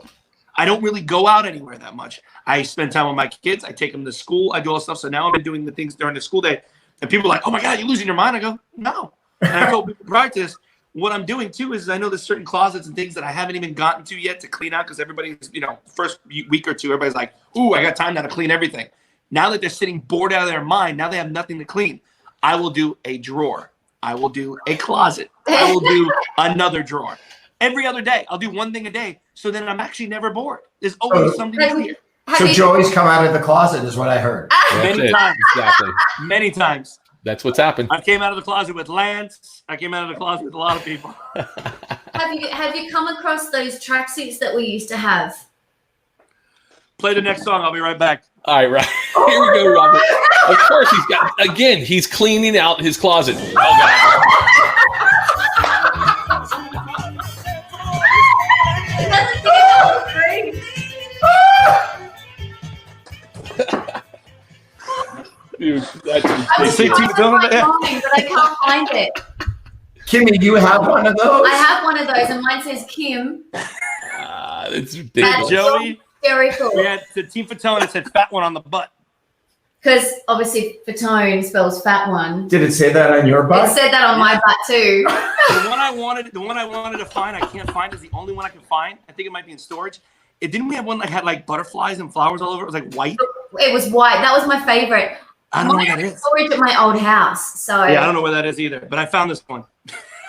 Speaker 3: I don't really go out anywhere that much. I spend time with my kids. I take them to school. I do all this stuff. So now I'm doing the things during the school day. And people are like, oh my God, you're losing your mind. I go, no. And I told people prior to this, what I'm doing too is I know there's certain closets and things that I haven't even gotten to yet to clean out because everybody's, first week or two, everybody's like, ooh, I got time now to clean everything. Now that they're sitting bored out of their mind, now they have nothing to clean. I will do a drawer. I will do a closet. I will do another drawer. Every other day, I'll do one thing a day. So then I'm actually never bored. There's always something in here.
Speaker 11: So Joey's come out of the closet is what I heard.
Speaker 3: Many times.
Speaker 9: Exactly.
Speaker 3: Many times.
Speaker 9: That's what's happened.
Speaker 3: I came out of the closet with Lance. I came out of the closet with a lot of people.
Speaker 10: Have you come across those tracksuits that we used to have?
Speaker 3: Play the next song. I'll be right back.
Speaker 9: All right, right. Here we go, Robert. Of course, he's cleaning out his closet. Oh, God. Dude, that's
Speaker 10: but I can't find it.
Speaker 11: Kimmy, you have one of those?
Speaker 10: I have one of those, and mine says Kim.
Speaker 9: it's ridiculous.
Speaker 3: Joey,
Speaker 10: very cool.
Speaker 3: we had the Team Fatone. It said fat one on the butt.
Speaker 10: Because obviously Fatone spells fat one.
Speaker 11: Did it say that on your butt?
Speaker 10: It said that on my butt too.
Speaker 3: The one I wanted to find, I can't find, is the only one I can find. I think it might be in storage. Didn't we have one that had like butterflies and flowers all over? It was like white.
Speaker 10: It was white. That was my favorite.
Speaker 3: I don't know what that is.
Speaker 10: Storage at my old house. So
Speaker 3: Yeah, I don't know where that is either. But I found this one.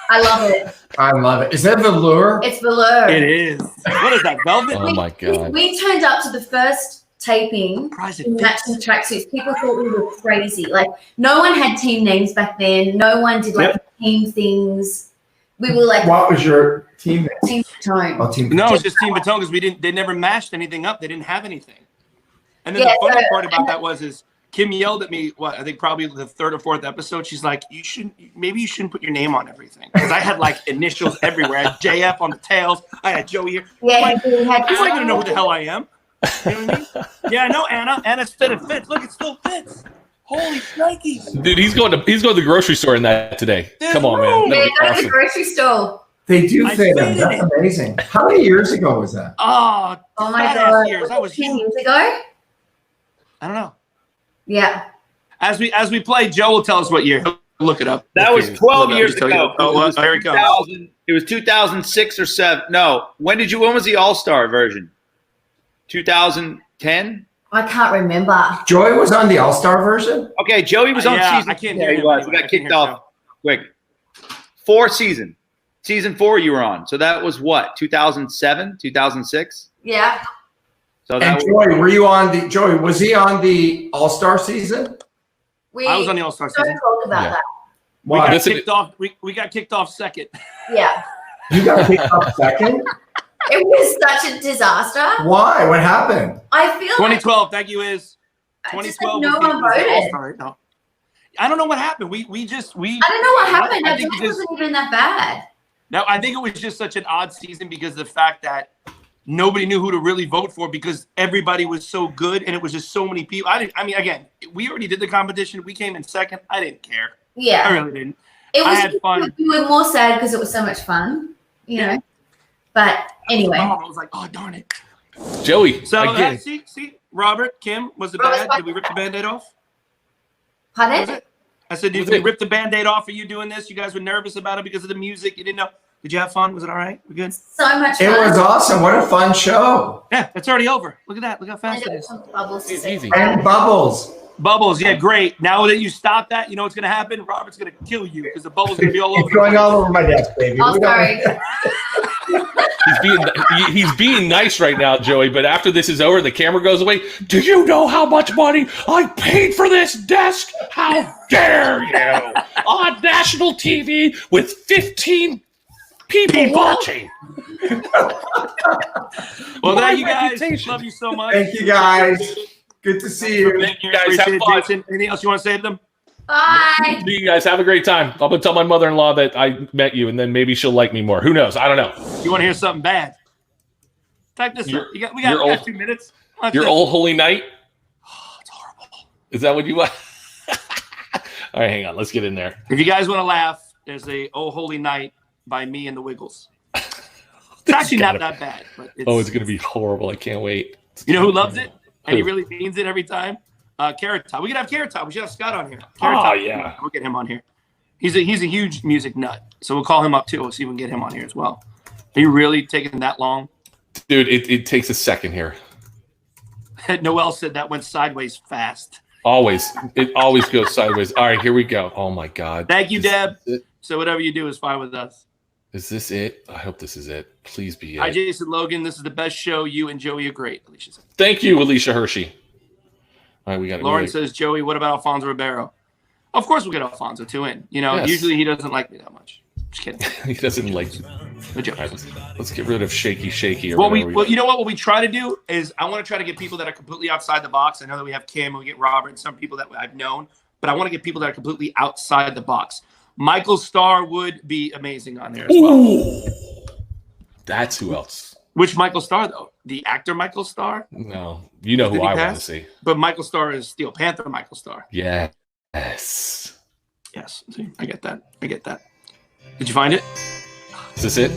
Speaker 10: I love it.
Speaker 11: I love it. Is that velour?
Speaker 10: It's velour.
Speaker 3: It is. What is that? Velvet?
Speaker 9: Oh my God.
Speaker 10: We turned up to the first taping
Speaker 3: Surprised it
Speaker 10: in
Speaker 3: fits.
Speaker 10: matching tracksuits. People thought we were crazy. Like no one had team names back then. No one did like team things. We were like,
Speaker 11: what was your team name?
Speaker 10: Team Fatone.
Speaker 11: Oh, Team
Speaker 3: No, it was just Team Fatone because they never mashed anything up. They didn't have anything. And then the funny part about that is Kim yelled at me, I think probably the third or fourth episode. She's like, maybe you shouldn't put your name on everything. Because I had like initials everywhere. I had JF on the tails. I had Joey here.
Speaker 10: Yeah,
Speaker 3: you're not going to know who the hell I am. You know what I mean? Yeah, I know Anna. Anna's fit. It fits. Look, it still fits. Holy shnikes.
Speaker 9: Dude, he's going to the grocery store in that today. Come on, man.
Speaker 10: Yeah,
Speaker 9: That'd be
Speaker 10: go to the
Speaker 9: awesome.
Speaker 10: grocery store.
Speaker 11: They do
Speaker 3: I
Speaker 11: fit them.
Speaker 3: fitted
Speaker 11: That's
Speaker 3: it.
Speaker 11: amazing. How many years ago was that?
Speaker 3: Oh
Speaker 10: my
Speaker 3: badass
Speaker 10: God.
Speaker 3: years. I was
Speaker 10: 10
Speaker 3: huge.
Speaker 10: years ago?
Speaker 3: I don't know.
Speaker 10: Yeah.
Speaker 3: As we play, Joe will tell us what year. He'll look it up.
Speaker 5: That was 12 years
Speaker 3: He'll tell you.
Speaker 5: ago.
Speaker 3: Oh, well, here it comes.
Speaker 5: 2000 It was 2006 or 7. No. When was the All-Star version? 2010?
Speaker 10: I can't remember.
Speaker 11: Joey was on the All-Star version?
Speaker 5: Okay, Joey was on
Speaker 3: Yeah,
Speaker 5: season.
Speaker 3: I can't
Speaker 5: Yeah,
Speaker 3: hear
Speaker 5: he
Speaker 3: him
Speaker 5: was.
Speaker 3: anyway.
Speaker 5: We
Speaker 3: I
Speaker 5: got
Speaker 3: can't
Speaker 5: kicked
Speaker 3: hear
Speaker 5: off quick. 4 season. Season 4 you were on. So that was what? 2007, 2006?
Speaker 10: Yeah.
Speaker 5: So that
Speaker 11: And
Speaker 5: was,
Speaker 11: Joey, was he on the All-Star season?
Speaker 3: I was on the All-Star
Speaker 10: Don't
Speaker 3: season.
Speaker 10: talk about that.
Speaker 3: We
Speaker 11: Why?
Speaker 3: got
Speaker 9: Listen-
Speaker 3: kicked off. We got kicked off second.
Speaker 10: Yeah.
Speaker 11: You got picked up second?
Speaker 10: It was such a disaster.
Speaker 11: Why? What happened?
Speaker 10: I feel like
Speaker 3: 2012. Thank you. Is
Speaker 10: I just
Speaker 3: 2012
Speaker 10: no
Speaker 3: was
Speaker 10: one
Speaker 3: the
Speaker 10: voted.
Speaker 3: All-Star. No, I don't know what happened. We
Speaker 10: I don't know what happened.
Speaker 3: I
Speaker 10: That
Speaker 3: think
Speaker 10: draft
Speaker 3: it just,
Speaker 10: wasn't even that bad.
Speaker 3: no, I think it was just such an odd season because of the fact that nobody knew who to really vote for because everybody was so good and it was just so many people. Again, we already did the competition. We came in second. I didn't care.
Speaker 10: Yeah.
Speaker 3: I really didn't.
Speaker 10: It
Speaker 3: I
Speaker 10: was.
Speaker 3: had fun.
Speaker 10: We were more sad because it was so much fun, you know. But anyway,
Speaker 3: I was like, oh darn it.
Speaker 9: Joey,
Speaker 3: So
Speaker 9: again.
Speaker 3: see, Robert, Kim, was it bad? Did we rip the Band-Aid off? Was
Speaker 10: pardon?
Speaker 3: it? I said, did we rip the Band-Aid off? Are you doing this? You guys were nervous about it because of the music. You didn't know. Did you have fun? Was it all right? We good?
Speaker 10: So much
Speaker 11: It
Speaker 10: fun.
Speaker 11: was awesome. What a fun show.
Speaker 3: Yeah, it's already over. Look at that. Look how fast
Speaker 10: And
Speaker 3: it
Speaker 10: there
Speaker 3: is.
Speaker 10: were some bubbles to
Speaker 9: It's
Speaker 10: see.
Speaker 9: easy.
Speaker 11: And Bubbles.
Speaker 3: Bubbles, yeah, great. Now that you stop that, you know what's going to happen? Robert's going to kill you because the bubble's going to be all over.
Speaker 11: It's going all over my desk, baby.
Speaker 10: Oh, sorry.
Speaker 9: He's being nice right now, Joey, but after this is over, the camera goes away. Do you know how much money I paid for this desk? How dare you? On national TV with 15 people watching.
Speaker 3: Well, thank you guys. Love you so much.
Speaker 11: Thank you, guys. Good to see you.
Speaker 3: Thank you
Speaker 9: guys. Have fun.
Speaker 3: Jason, anything else you want to say to them?
Speaker 10: Bye.
Speaker 9: See you guys. Have a great time. I'm going to tell my mother-in-law that I met you, and then maybe she'll like me more. Who knows? I don't know.
Speaker 3: You want to hear something bad? Type this up. We got 2 minutes.
Speaker 9: Your old holy night?
Speaker 3: Oh, it's horrible.
Speaker 9: Is that what you want? All right, hang on. Let's get in there.
Speaker 3: If you guys want to laugh, there's a Oh Holy Night by me and the Wiggles. It's actually not that bad. But
Speaker 9: it's going to be horrible. I can't wait.
Speaker 3: You know who loves it? And he really means it every time? Carrot Top. We could have Carrot Top. We should have Scott on here. Carrot Top.
Speaker 9: Yeah.
Speaker 3: We'll get him on here. He's a huge music nut. So we'll call him up too. We'll see if we can get him on here as well. Are you really taking that long?
Speaker 9: Dude, it takes a second here.
Speaker 3: Noel said that went sideways fast.
Speaker 9: Always. It always goes sideways. All right, here we go. Oh, my God.
Speaker 3: Thank you, Deb. So whatever you do is fine with us.
Speaker 9: Is this it? I hope this is it. Please be it.
Speaker 3: Hi, Jason Logan. This is the best show. You and Joey are great. Alicia said.
Speaker 9: Thank you, Alicia Hershey. All right, we got it.
Speaker 3: Lauren says, Joey, what about Alfonso Ribeiro? Of course we'll get Alfonso too in. You know, usually he doesn't like me that much. Just kidding.
Speaker 9: He doesn't like you.
Speaker 3: Right,
Speaker 9: let's get rid of Shaky. Or
Speaker 3: well, you know what we try to do is I want to try to get people that are completely outside the box. I know that we have Kim and we get Robert and some people that I've known, but I want to get people that are completely outside the box. Michael Starr would be amazing on there as well.
Speaker 9: Ooh. That's who else.
Speaker 3: Which Michael Starr, though? The actor Michael Starr?
Speaker 9: No. You know who I want to see.
Speaker 3: But Michael Starr is Steel Panther Michael Starr.
Speaker 9: Yes.
Speaker 3: Yes. See, I get that. Did you find it?
Speaker 9: Is this it?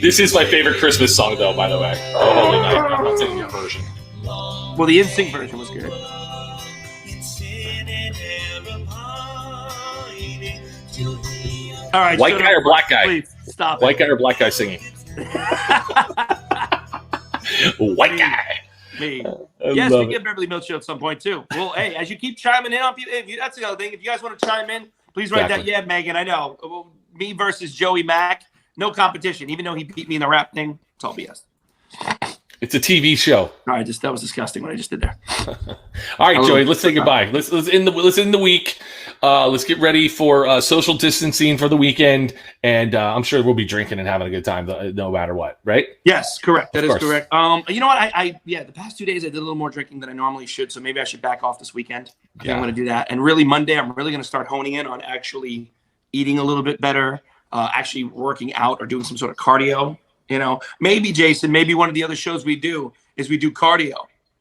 Speaker 9: This is my favorite Christmas song, though, by the way. Oh, Holy Night. I'm not singing your version.
Speaker 3: Well, the NSYNC version was good. All right.
Speaker 9: White guy or black guy?
Speaker 3: Please stop.
Speaker 9: White guy or black guy singing? White guy.
Speaker 3: Me. Yes, we get Beverly Mills Show at some point too. Well, hey, as you keep chiming in on people, that's the other thing. If you guys want to chime in, please write that. Yeah, Megan, I know. Well, me versus Joey Mack, no competition. Even though he beat me in the rap thing, it's all BS.
Speaker 9: It's a TV show.
Speaker 3: All right, that was disgusting what I just did there.
Speaker 9: All right, Joey, let's say goodbye. Let's end the week. Let's get ready for social distancing for the weekend, and I'm sure we'll be drinking and having a good time, no matter what. Right?
Speaker 3: Yes, correct. That is correct. You know what? The past 2 days I did a little more drinking than I normally should, so maybe I should back off this weekend. I think I'm going to do that. And really, Monday, I'm really going to start honing in on actually eating a little bit better, actually working out or doing some sort of cardio. You know, maybe Jason, maybe one of the other shows we do is we do cardio.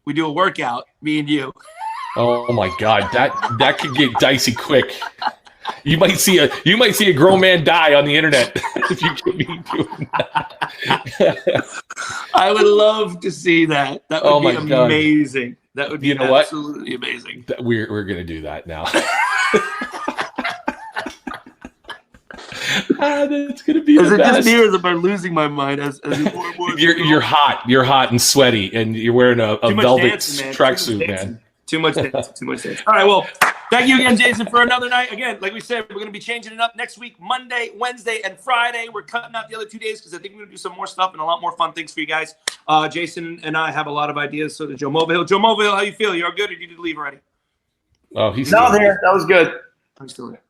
Speaker 3: We do a workout, me and you.
Speaker 9: Oh my God, that could get dicey quick. You might see a grown man die on the internet if you get me doing that.
Speaker 3: I would love to see that. That would be amazing. That would be absolutely amazing.
Speaker 9: We're gonna do that now. That's gonna be
Speaker 3: the
Speaker 9: best.
Speaker 3: Just me, or am I losing my mind?
Speaker 9: You're hot and sweaty, and you're wearing a velvet tracksuit, man.
Speaker 3: Too much dancing. All right, well, thank you again, Jason, for another night. Again, like we said, we're going to be changing it up next week, Monday, Wednesday, and Friday. We're cutting out the other 2 days because I think we're going to do some more stuff and a lot more fun things for you guys. Jason and I have a lot of ideas. So does Joe Mulvihill. Joe Mulvihill, how you feel? You all good, or did you leave already?
Speaker 9: Oh, he's
Speaker 5: still there. That was good.
Speaker 3: I'm still there.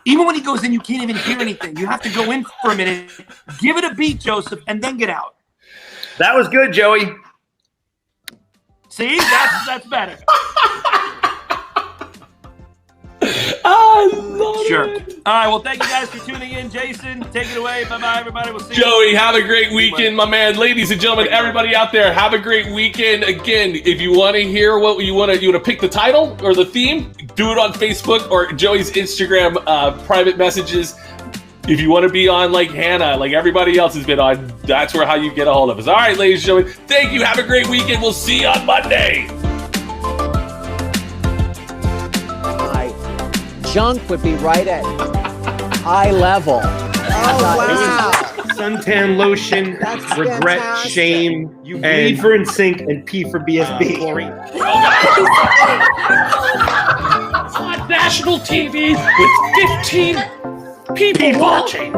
Speaker 3: Even when he goes in, you can't even hear anything. You have to go in for a minute, give it a beat, Joseph, and then get out.
Speaker 5: That was good, Joey.
Speaker 3: See, that's better.
Speaker 9: I love
Speaker 3: it. All right, well, thank you guys for tuning in. Jason, take it away. Bye-bye, everybody. We'll see you.
Speaker 9: Joey, have a great weekend, my man. Ladies and gentlemen, everybody out there, have a great weekend. Again, if you want to hear what you want to pick the title or the theme, do it on Facebook or Joey's Instagram private messages. If you want to be on like Hannah, like everybody else has been on, that's how you get a hold of us. All right, ladies and gentlemen, thank you. Have a great weekend. We'll see you on Monday.
Speaker 4: My junk would be right at eye level.
Speaker 12: Oh, wow.
Speaker 13: Suntan lotion,
Speaker 12: That's
Speaker 13: regret,
Speaker 12: fantastic.
Speaker 13: shame, you bleed for NSYNC and pee for BSB.
Speaker 9: On national TV with 15 people watching.